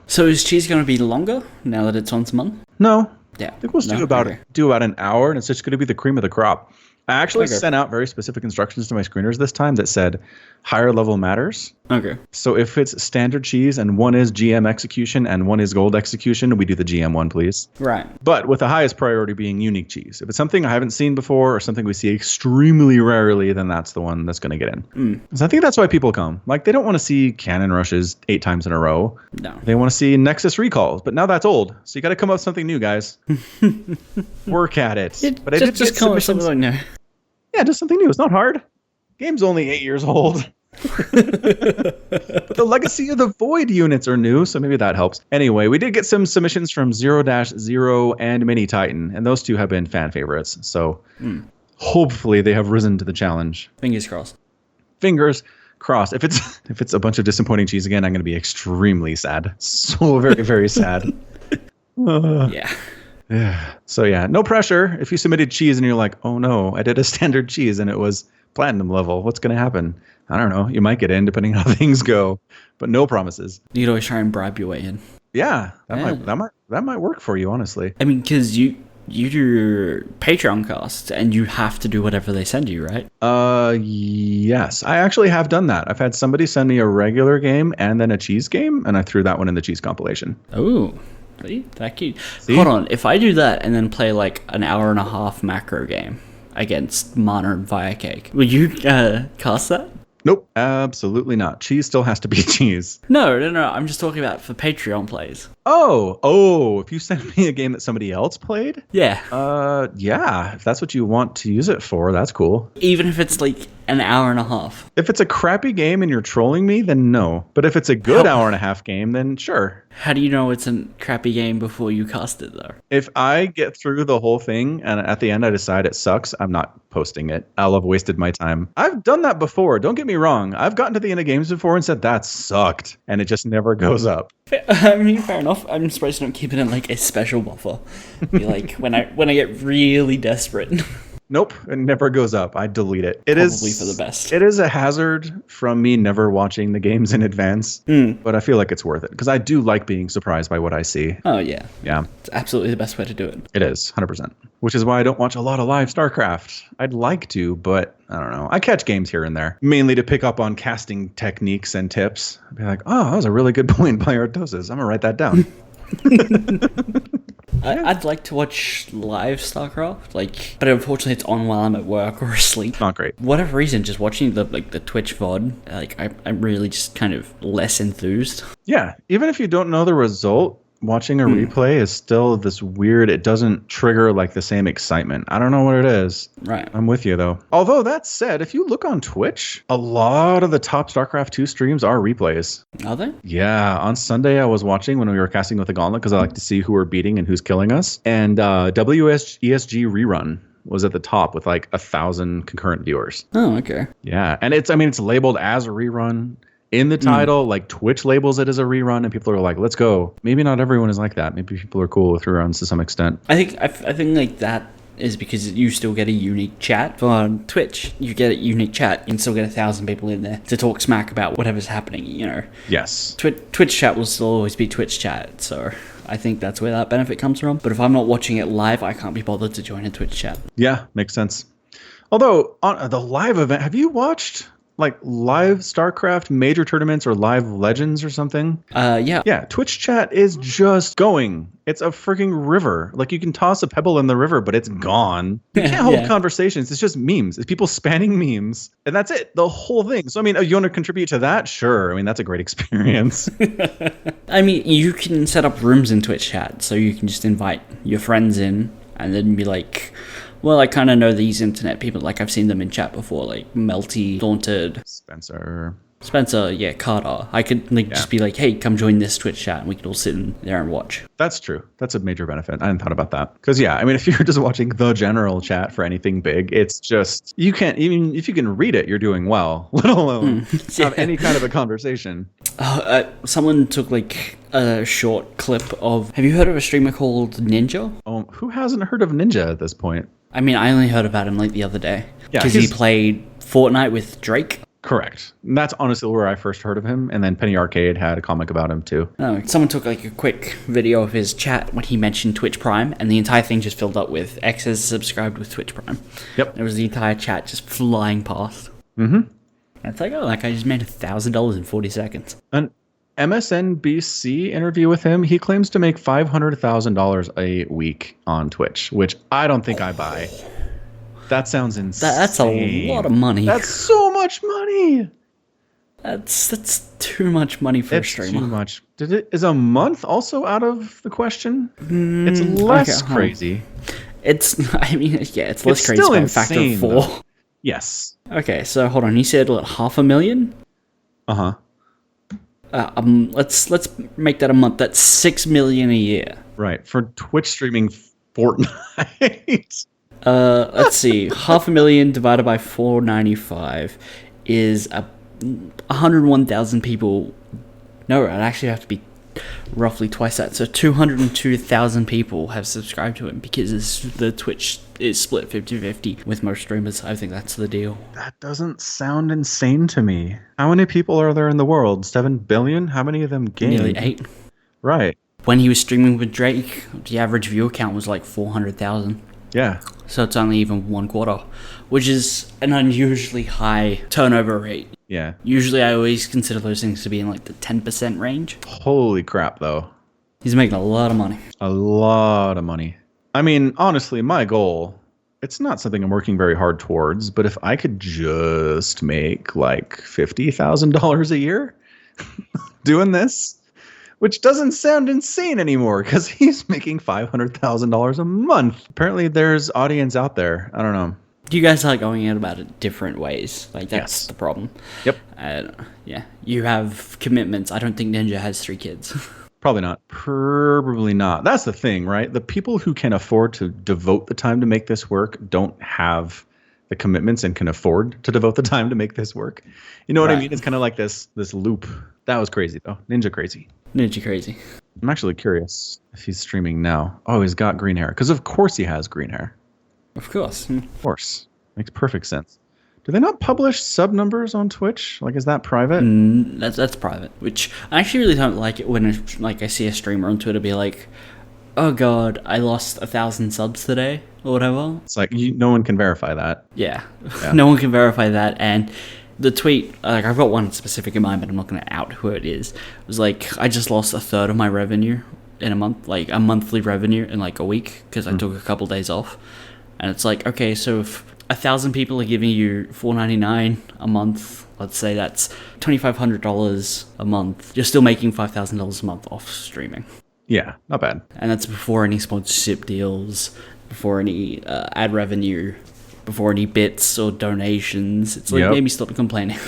So is cheese going to be longer now that it's once a month? No. Yeah. I think we'll do about an hour, and it's just going to be the cream of the crop. I actually Okay. sent out very specific instructions to my screeners this time that said higher level matters. Okay. So if it's standard cheese and one is GM execution and one is gold execution, we do the GM one, please. Right. But with the highest priority being unique cheese. If it's something I haven't seen before or something we see extremely rarely, then that's the one that's going to get in. So I think that's why people come. Like, they don't want to see cannon rushes 8 times in a row. No. They want to see Nexus recalls. But now that's old. So you got to come up with something new, guys. Work at it. But I did just get come up with submissions. something like no. Yeah, just something new. It's not hard. Game's only 8 years old. But the Legacy of the Void units are new, so maybe that helps. Anyway, we did get some submissions from 0-0 and Mini Titan, and those two have been fan favorites. So hopefully they have risen to the challenge. Fingers crossed. Fingers crossed. If it's a bunch of disappointing cheese again, I'm going to be extremely sad. So very, very sad. Yeah. Yeah. So yeah, no pressure. If you submitted cheese and you're like, oh no, I did a standard cheese and it was platinum level, what's going to happen? I don't know. You might get in depending on how things go, but no promises. You'd always try and bribe your way in. Yeah, Yeah. that might work for you, honestly. I mean, because you do Patreon casts and you have to do whatever they send you, right? Yes, I actually have done that. I've had somebody send me a regular game and then a cheese game, and I threw that one in the cheese compilation. Oh, see, that cute. See? Hold on, if I do that and then play like an hour and a half macro game against Mana and Firecake, will you cast that? Nope, absolutely not. Cheese still has to be cheese. No, I'm just talking about for Patreon plays. Oh, if you send me a game that somebody else played, Yeah, yeah, if that's what you want to use it for, that's cool. even if it's like an hour and a half. If it's a crappy game and you're trolling me, then no. But if it's a good hour and a half game, then sure. How do you know it's a crappy game before you cast it, though? If I get through the whole thing and at the end I decide it sucks, I'm not posting it. I'll have wasted my time. I've done that before. Don't get me wrong. I've gotten to the end of games before and said that sucked, and it just never goes up. I mean, fair enough. I'm surprised you don't keep it in like a special buffer. Be like when I get really desperate. Nope, it never goes up. I delete it. It Probably is for the best. It is a hazard from me never watching the games in advance, but I feel like it's worth it because I do like being surprised by what I see. Oh yeah, Yeah, it's absolutely the best way to do it. it is 100%. Which is why I don't watch a lot of live StarCraft. I'd like to, but I don't know. I catch games here and there, mainly to pick up on casting techniques and tips. I'd be like, oh, that was a really good point by Artosis. I'm gonna write that down. I'd like to watch live StarCraft, but unfortunately it's on while I'm at work or asleep. Not great. Whatever reason, just watching the Twitch VOD, I'm really just kind of less enthused. Yeah, even if you don't know the result, watching a replay is still this weird, it doesn't trigger like the same excitement. I don't know what it is. Right. I'm with you though. Although that said, if you look on Twitch, a lot of the top StarCraft 2 streams are replays. Are they? Yeah, on Sunday I was watching when we were casting with the Gauntlet because I like to see who we're beating and who's killing us. And WSESG Rerun was at the top with like 1,000 concurrent viewers. Oh, okay. Yeah, and it's labeled as a rerun. In the title, like Twitch labels it as a rerun, and people are like, "Let's go." Maybe not everyone is like that. Maybe people are cool with reruns to some extent. I think like that is because you still get a unique chat. On Twitch, you get a unique chat. You can still get 1,000 people in there to talk smack about whatever's happening, you know. Yes. Twitch chat will still always be Twitch chat, so I think that's where that benefit comes from. But if I'm not watching it live, I can't be bothered to join a Twitch chat. Yeah, makes sense. Although on the live event, have you watched like live StarCraft major tournaments or live Legends or something? Yeah. Yeah, Twitch chat is just going. It's a freaking river. Like you can toss a pebble in the river, but it's gone. You can't hold Yeah. conversations. It's just memes. It's people spanning memes, and that's it. The whole thing. So I mean, you want to contribute to that? Sure. I mean, that's a great experience. I mean, you can set up rooms in Twitch chat, so you can just invite your friends in and then be like, well, I kind of know these internet people. Like, I've seen them in chat before, like Melty, Daunted, Spencer, yeah, Carter. I could just be like, hey, come join this Twitch chat, and we could all sit in there and watch. That's true. That's a major benefit. I hadn't thought about that. Because, yeah, I mean, if you're just watching the general chat for anything big, it's just, you can't, even if you can read it, you're doing well, let alone have any kind of a conversation. Someone took like a short clip of, have you heard of a streamer called Ninja? Oh, who hasn't heard of Ninja at this point? I mean, I only heard about him like the other day. Yeah, Because he played Fortnite with Drake. Correct. And that's honestly where I first heard of him. And then Penny Arcade had a comic about him too. Oh, someone took like a quick video of his chat when he mentioned Twitch Prime, and the entire thing just filled up with X is subscribed with Twitch Prime. Yep. There was the entire chat just flying past. Mm-hmm. And it's like, oh, that guy just made $1,000 in 40 seconds. An MSNBC interview with him, he claims to make $500,000 a week on Twitch, which I don't think I buy. That sounds insane. That's a lot of money. That's so much money. That's too much money for a streamer. Too much. Is a month also out of the question? It's less crazy. It's, I mean, yeah, it's less crazy still by a insane, factor of 4. though. Yes. Okay, so hold on. You said what, $500,000? Uh-huh. Let's make that a month. That's $6 million a year. Right. For Twitch streaming Fortnite. Let's see. $500,000 divided by 495 is 101,000 people. No, it'd actually have to be roughly twice that. So 202,000 people have subscribed to him because the Twitch is split 50-50 with most streamers. I think that's the deal. That doesn't sound insane to me. How many people are there in the world? 7 billion? How many of them gained? Nearly 8. Right. When he was streaming with Drake, the average viewer count was like 400,000. Yeah. So it's only even 1/4, which is an unusually high turnover rate. Yeah. Usually I always consider those things to be in like the 10% range. Holy crap, though. He's making a lot of money. A lot of money. I mean, honestly, my goal, it's not something I'm working very hard towards, but if I could just make like $50,000 a year doing this, which doesn't sound insane anymore because he's making $500,000 a month. Apparently there's audience out there. I don't know. You guys are going out about it different ways. Like, that's Yes. the problem. Yep. Yeah. You have commitments. I don't think Ninja has 3 kids. Probably not. Probably not. That's the thing, right? The people who can afford to devote the time to make this work don't have the commitments and can afford to devote the time to make this work. You know what I Right. mean? It's kind of like this loop. That was crazy, though. Ninja crazy. Ninja crazy. I'm actually curious if he's streaming now. Oh, he's got green hair. Because of course he has green hair. Of course. Of course. Makes perfect sense. Do they not publish sub numbers on Twitch? Like, is that private? That's private, which I actually really don't like it when I see a streamer on Twitter be like, oh god, I lost 1,000 subs today, or whatever. It's like, no one can verify that. Yeah. No one can verify that, and the tweet, like, I've got one specific in mind, but I'm not going to out who it is. It was like, I just lost 1/3 of my revenue in a month, like a monthly revenue in like a week, because I took a couple days off. And it's like, okay, so if 1,000 people are giving you $4.99 a month, let's say that's $2,500 a month, you're still making $5,000 a month off streaming. Yeah, not bad. And that's before any sponsorship deals, before any ad revenue, before any bits or donations. It's like, Yep. maybe stop complaining.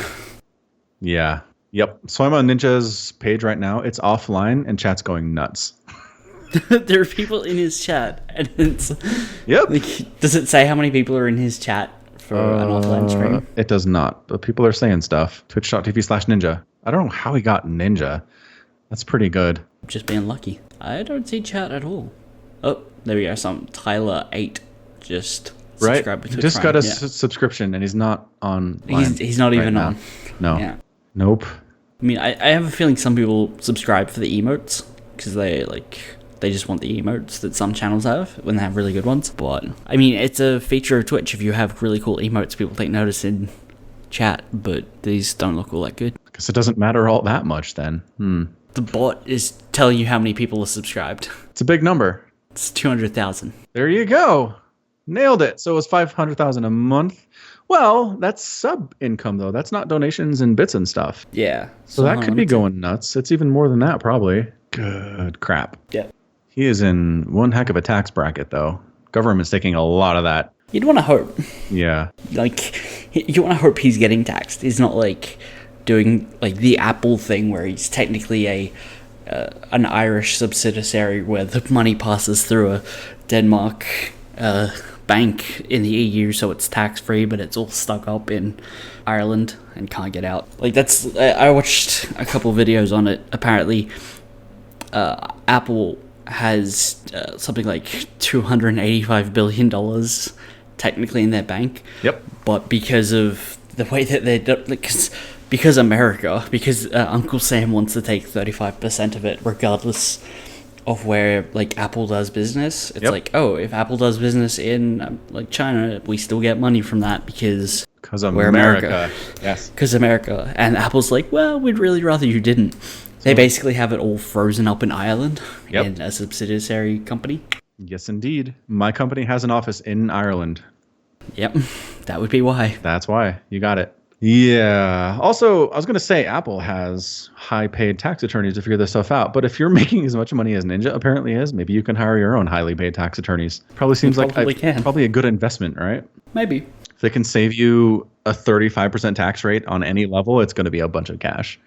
Yeah. Yep. So I'm on Ninja's page right now. It's offline and chat's going nuts. There are people in his chat, and it's Yep. like, does it say how many people are in his chat for an offline stream? It does not, but people are saying stuff. Twitch.tv/ninja. I don't know how he got Ninja. That's pretty good. Just being lucky. I don't see chat at all. Oh, there we go. Some Tyler8 just Right? subscribed to He Twitch just Prime. got a Yeah. subscription and he's not on. He's not even on. No. Yeah. Nope. I mean, I have a feeling some people subscribe for the emotes because they just want the emotes that some channels have when they have really good ones. But I mean, it's a feature of Twitch. If you have really cool emotes, people take notice in chat, but these don't look all that good. Because it doesn't matter all that much then. The bot is telling you how many people are subscribed. It's a big number. It's 200,000. There you go. Nailed it. So it was 500,000 a month. Well, that's sub income though. That's not donations and bits and stuff. Yeah. So that could be going nuts. It's even more than that probably. Good crap. Yeah. He is in one heck of a tax bracket though. Government's taking a lot of that. You'd want to hope. Yeah. Like, you want to hope he's getting taxed. He's not like doing like the Apple thing where he's technically an Irish subsidiary where the money passes through a Denmark bank in the EU, so it's tax free, but it's all stuck up in Ireland and can't get out. Like, that's I watched a couple videos on it. Apparently, Apple has something like $285 billion technically in their bank. Yep. But because of the way that they do, because America, because Uncle Sam wants to take 35% of it, regardless of where like Apple does business. It's like, oh, if Apple does business in like China, we still get money from that because we're America. Yes, because America. And Apple's like, well, we'd really rather you didn't. They basically have it all frozen up in Ireland in a subsidiary company. Yes, indeed. My company has an office in Ireland. Yep, that would be why. That's why. You got it. Yeah. Also, I was going to say Apple has high-paid tax attorneys to figure this stuff out. But if you're making as much money as Ninja apparently is, maybe you can hire your own highly paid tax attorneys. Probably seems probably a good investment, right? Maybe. If they can save you a 35% tax rate on any level, it's going to be a bunch of cash.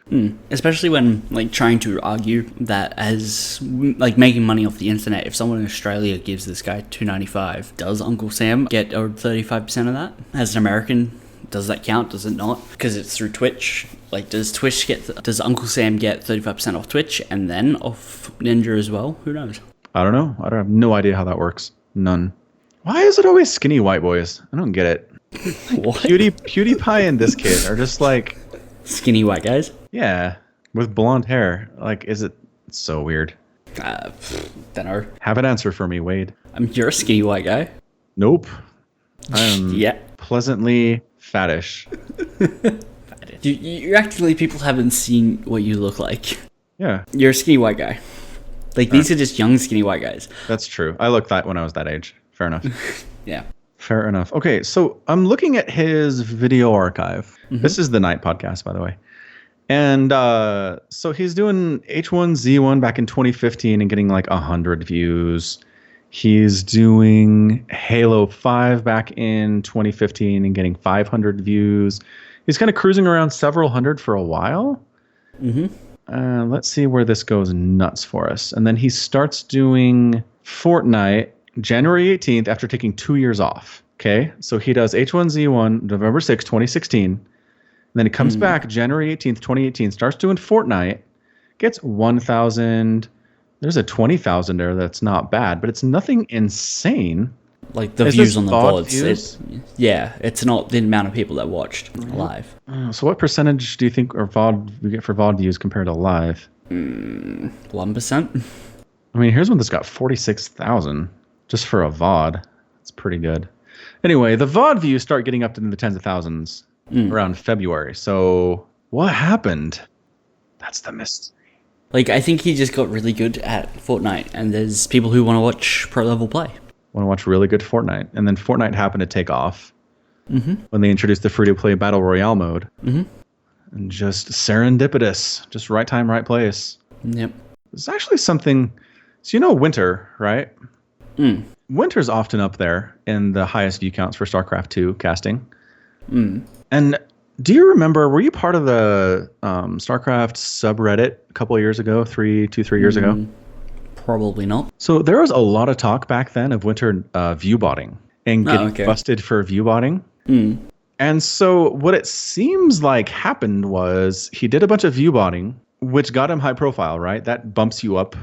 Especially when like trying to argue that as like making money off the internet, if someone in Australia gives this guy $2.95, does Uncle Sam get 35% of that? As an American, does that count? Does it not? Because it's through Twitch. Like, does Uncle Sam get 35% off Twitch and then off Ninja as well? Who knows? I don't know. I have no idea how that works. None. Why is it always skinny white boys? I don't get it. What? PewDiePie and this kid are just like skinny white guys. Yeah, with blonde hair. Like, is it? It's so weird. Don't know. Have an answer for me, Wade. You're a skinny white guy. Nope. I'm yeah. Pleasantly fattish. You actually, people haven't seen what you look like. Yeah. You're a skinny white guy. Like, these are just young skinny white guys. That's true. I looked that when I was that age. Fair enough. Yeah. Fair enough. Okay, so I'm looking at his video archive. This is the Night podcast, by the way. And so he's doing H1Z1 back in 2015 and getting like 100 views. He's doing Halo 5 back in 2015 and getting 500 views. He's kind of cruising around several hundred for a while. Let's see where this goes nuts for us. And then he starts doing Fortnite January 18th after taking 2 years off. Okay, so he does H1Z1 November 6, 2016. And then he comes back January 18th, 2018, starts doing Fortnite, gets 1,000. There's a 20,000 there that's not bad, but it's nothing insane. Like the views on the VODs. It's not the amount of people that watched live. So what percentage do you think or VOD we get for VOD views compared to live? 1%. I mean, here's one that's got 46,000 just for a VOD. It's pretty good. Anyway, the VOD views start getting up into the tens of thousands around February. So what happened? That's the mystery. Like, I think he just got really good at Fortnite, and there's people who want to watch pro level play. Want to watch really good Fortnite. And then Fortnite happened to take off when they introduced the free-to-play Battle Royale mode. And just serendipitous. Just right time, right place. Yep. It's actually something... So you know Winter, right? Winter's often up there in the highest view counts for StarCraft 2 casting. And do you remember, were you part of the StarCraft subreddit a couple of years ago, 3 years ago? Probably not. So there was a lot of talk back then of Winter view botting and getting busted for view botting. And so what it seems like happened was he did a bunch of view botting, which got him high profile, right? That bumps you up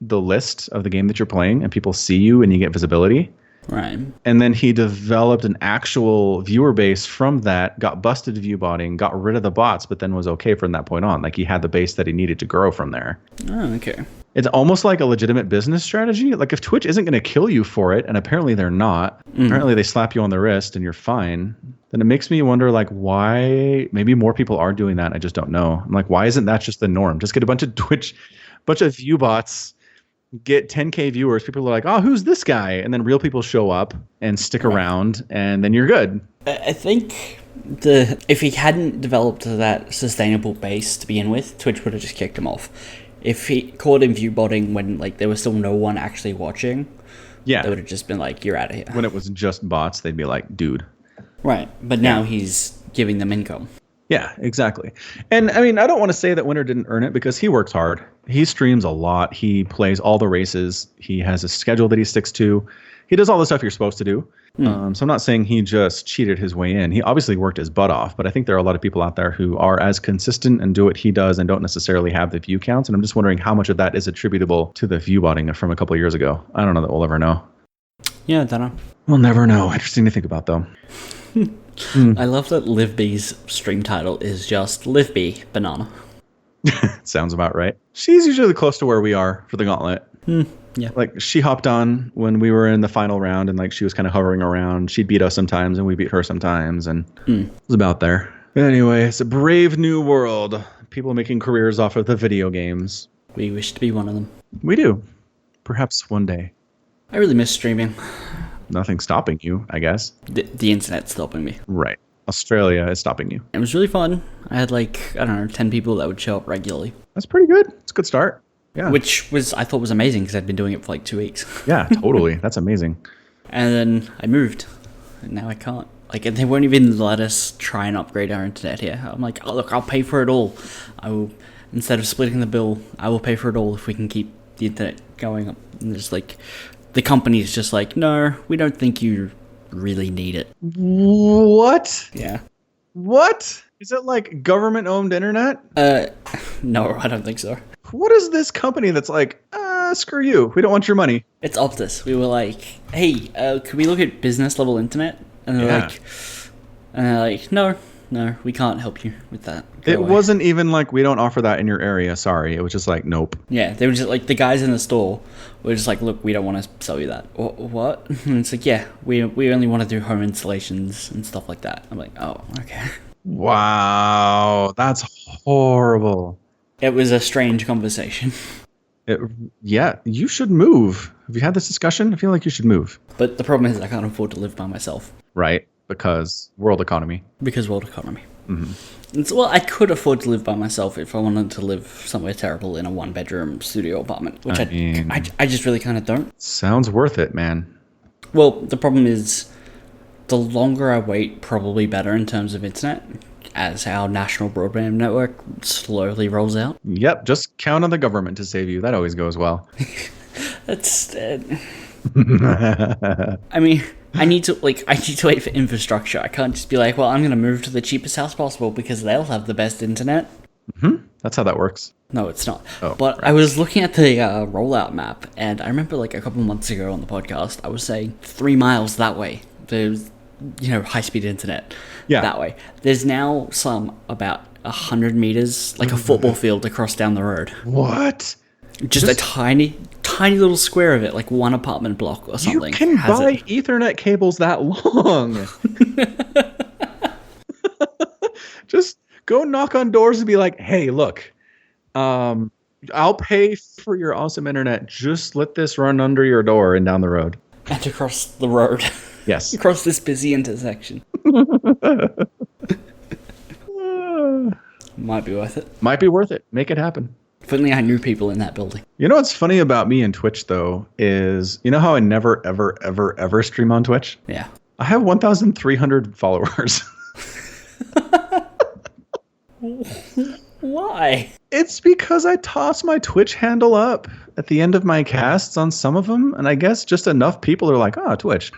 the list of the game that you're playing and people see you and you get visibility. Right. And then he developed an actual viewer base from that, got busted view botting, got rid of the bots, but then was okay from that point on. Like he had the base that he needed to grow from there. Oh, okay. It's almost like a legitimate business strategy. Like if Twitch isn't going to kill you for it, and apparently they're not, apparently they slap you on the wrist and you're fine, then it makes me wonder like why maybe more people are doing that. I just don't know. I'm like, why isn't that just the norm? Just get a bunch of view bots, get 10K viewers. People are like, oh, who's this guy? And then real people show up and stick around and then you're good. I think if he hadn't developed that sustainable base to begin with, Twitch would have just kicked him off. If he caught him view botting when like there was still no one actually watching, they would have just been like, you're out of here. When it was just bots, they'd be like, dude. Right. But now he's giving them income. Yeah, exactly. And I mean, I don't want to say that Winter didn't earn it because he works hard. He streams a lot. He plays all the races. He has a schedule that he sticks to. He does all the stuff you're supposed to do. So I'm not saying he just cheated his way in. He obviously worked his butt off, but I think there are a lot of people out there who are as consistent and do what he does and don't necessarily have the view counts. And I'm just wondering how much of that is attributable to the view botting from a couple of years ago. I don't know that we'll ever know. Yeah, I don't know. We'll never know. Interesting to think about, though. I love that LivB's stream title is just LivB Banana. Sounds about right. She's usually close to where we are for the gauntlet. Yeah. Like, she hopped on when we were in the final round, and like she was kind of hovering around. She'd beat us sometimes, and we beat her sometimes, and it was about there. Anyway, it's a brave new world. People making careers off of the video games. We wish to be one of them. We do. Perhaps one day. I really miss streaming. Nothing's stopping you, I guess. The internet's stopping me. Right. Australia is stopping you. It was really fun. I had like, I don't know, 10 people that would show up regularly. That's pretty good. It's a good start. Yeah. Which I thought was amazing because I'd been doing it for like 2 weeks. Yeah, totally. That's amazing. And then I moved. And now I can't. Like, they won't even let us try and upgrade our internet here. I'm like, oh, look, I'll pay for it all. I will, instead of splitting the bill, I will pay for it all if we can keep the internet going up. And there's like, the company's just like, no, we don't think you really need it. What? Yeah. What? Is it like government-owned internet? No, I don't think so. What is this company that's like, screw you, we don't want your money? It's Optus. We were like, hey, could we look at business level internet? And they're like, no, we can't help you with that. Go It away. wasn't even like, we don't offer that in your area, sorry. It was just like, nope. Yeah, they were just like, the guys in the store were just like, look, we don't want to sell you that. What? And it's like, yeah, we only want to do home installations and stuff like that. I'm like, oh, okay. Wow, that's horrible. It was a strange conversation. Yeah, you should move. Have you had this discussion? I feel like you should move. But the problem is I can't afford to live by myself. Right, because world economy. Because world economy. And so, well, I could afford to live by myself if I wanted to live somewhere terrible in a one-bedroom studio apartment, which I just really kind of don't. Sounds worth it, man. Well, the problem is, the longer I wait, probably better in terms of internet, as our national broadband network slowly rolls out. Yep, just count on the government to save you. That always goes well. That's... I mean, I need to wait for infrastructure. I can't just be like, well, I'm going to move to the cheapest house possible because they'll have the best internet. That's how that works. No, it's not. Oh, but right. I was looking at the rollout map, and I remember like a couple months ago on the podcast, I was saying 3 miles that way. There's, high-speed internet that way. There's now some about 100 meters, like a football field across down the road. What? Just a tiny little square of it, like one apartment block or something. You can buy Ethernet cables that long. Just go knock on doors and be like, hey, look, I'll pay for your awesome internet. Just let this run under your door and down the road. And across the road. Yes. Across this busy intersection. Might be worth it. Might be worth it. Make it happen. If only I knew people in that building. You know what's funny about me and Twitch, though, is you know how I never, ever, ever, ever stream on Twitch? Yeah. I have 1,300 followers. Why? It's because I toss my Twitch handle up at the end of my casts on some of them, and I guess just enough people are like, oh, Twitch.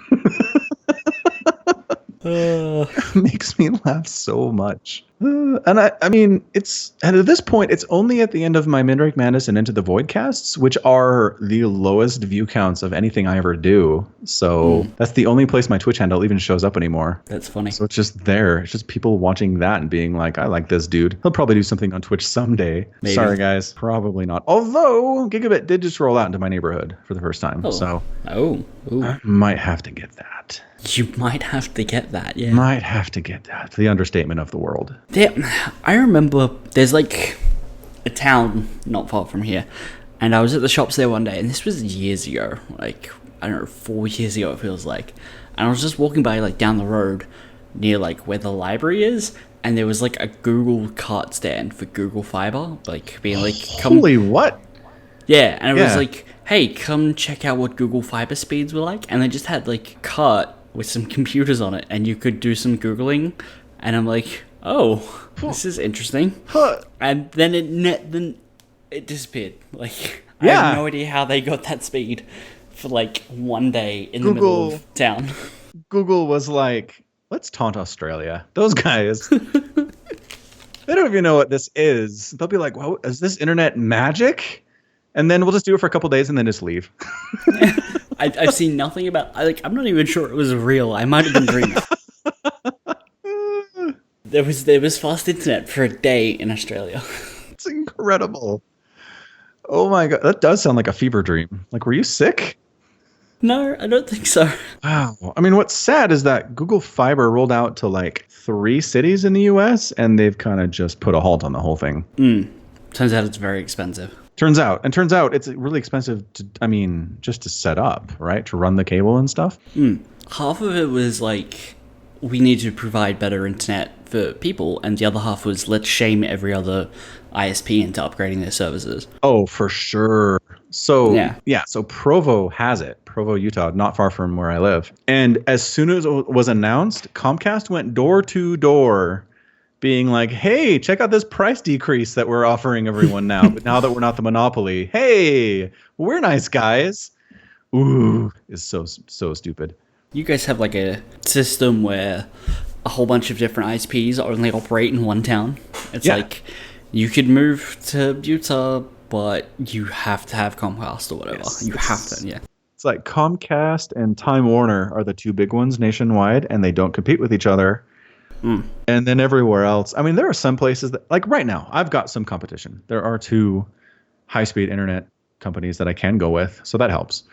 Makes me laugh so much. And I mean, and at this point, it's only at the end of my Midrank Madness and Into the Void casts, which are the lowest view counts of anything I ever do. So that's the only place my Twitch handle even shows up anymore. That's funny. So it's just there. It's just people watching that and being like, I like this dude. He'll probably do something on Twitch someday. Maybe. Sorry, guys. Probably not. Although, Gigabit did just roll out into my neighborhood for the first time. So Ooh. I might have to get that. You might have to get that, yeah. Might have to get that. The understatement of the world. I remember there's like a town not far from here, and I was at the shops there one day, and this was years ago, like, I don't know, 4 years ago it feels like, and I was just walking by like down the road near like where the library is, and there was like a Google cart stand for Google Fiber, like being like, come... Holy what? Yeah, and it was Yeah. like, hey, come check out what Google Fiber speeds were like, and they just had like a cart with some computers on it, and you could do some Googling, and I'm like, oh, this is interesting. Huh. And then it disappeared. Like, I Yeah. have no idea how they got that speed for like one day in the middle Google- of town. Google was like, let's taunt Australia. Those guys, they don't even know what this is. They'll be like, well, is this internet magic? And then we'll just do it for a couple days and then just leave. I've seen nothing about. I'm not even sure it was real. I might have been dreaming. There was fast internet for a day in Australia. It's incredible. Oh my god, that does sound like a fever dream. Like, were you sick? No, I don't think so. Wow. I mean, what's sad is that Google Fiber rolled out to like 3 cities in the US, and they've kind of just put a halt on the whole thing. Turns out it's very expensive. Turns out it's really expensive to, I mean, just to set up, right? To run the cable and stuff. Half of it was like, we need to provide better internet for people, and the other half was, let's shame every other ISP into upgrading their services. Oh, for sure. So, Yeah. So Provo has it. Provo, Utah, not far from where I live. And as soon as it was announced, Comcast went door to door being like, hey, check out this price decrease that we're offering everyone now. But now that we're not the monopoly, hey, we're nice guys. Ooh, it's so stupid. You guys have like a system where a whole bunch of different ISPs only operate in one town. It's like, you could move to Utah, but you have to have Comcast or whatever. Yes, you have to, yeah. It's like Comcast and Time Warner are the 2 big ones nationwide, and they don't compete with each other. And then everywhere else, I mean, there are some places that, like right now, I've got some competition. There are 2 high-speed internet companies that I can go with, so that helps.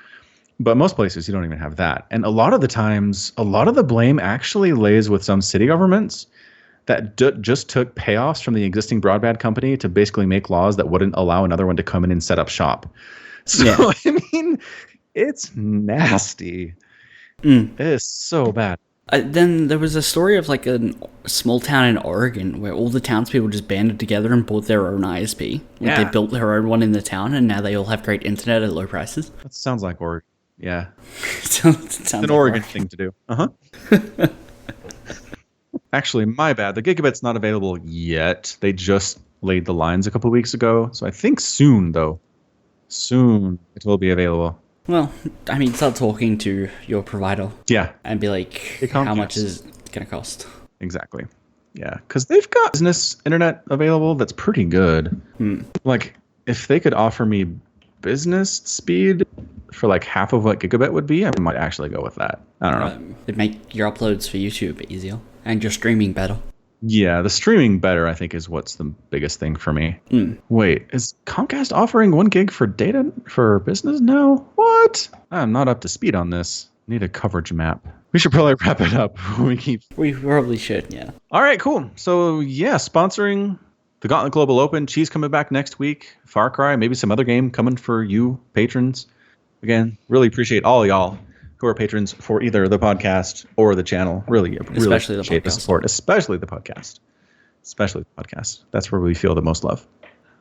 But most places, you don't even have that. And a lot of the times, a lot of the blame actually lays with some city governments that just took payoffs from the existing broadband company to basically make laws that wouldn't allow another one to come in and set up shop. So, I mean, it's nasty. It is so bad. Then there was a story of like a small town in Oregon where all the townspeople just banded together and bought their own ISP. Like, they built their own one in the town, and now they all have great internet at low prices. That sounds like Oregon. Yeah. Sounds an Oregon thing to do. Actually, my bad. The gigabit's not available yet. They just laid the lines a couple weeks ago. So I think soon, though. Soon it will be available. Well, I mean, start talking to your provider. Yeah. And be like, how much is it going to cost? Exactly. Yeah. Because they've got business internet available that's pretty good. Like, if they could offer me business speed for like half of what gigabit would be, I might actually go with that. I don't know. It'd make your uploads for YouTube easier and your streaming better. Yeah, the streaming better, I think, is what's the biggest thing for me. Wait, is Comcast offering 1 gig for data for business now? What? I'm not up to speed on this. Need a coverage map. We should probably wrap it up before we keep... We probably should, yeah. All right, cool. So, yeah, sponsoring the Gauntlet Global Open. Cheese coming back next week. Far Cry, maybe some other game coming for you, patrons. Again, really appreciate all y'all who are patrons for either the podcast or the channel. Really appreciate the support, especially the podcast. That's where we feel the most love.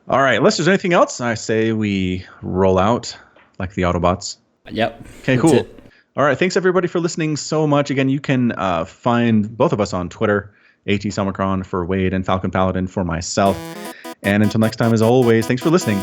All right, unless there's anything else, I say we roll out like the Autobots. Yep. Okay, cool. All right, thanks everybody for listening so much. Again, you can find both of us on Twitter, ATSomicron for Wade and Falcon Paladin for myself. And until next time, as always, thanks for listening.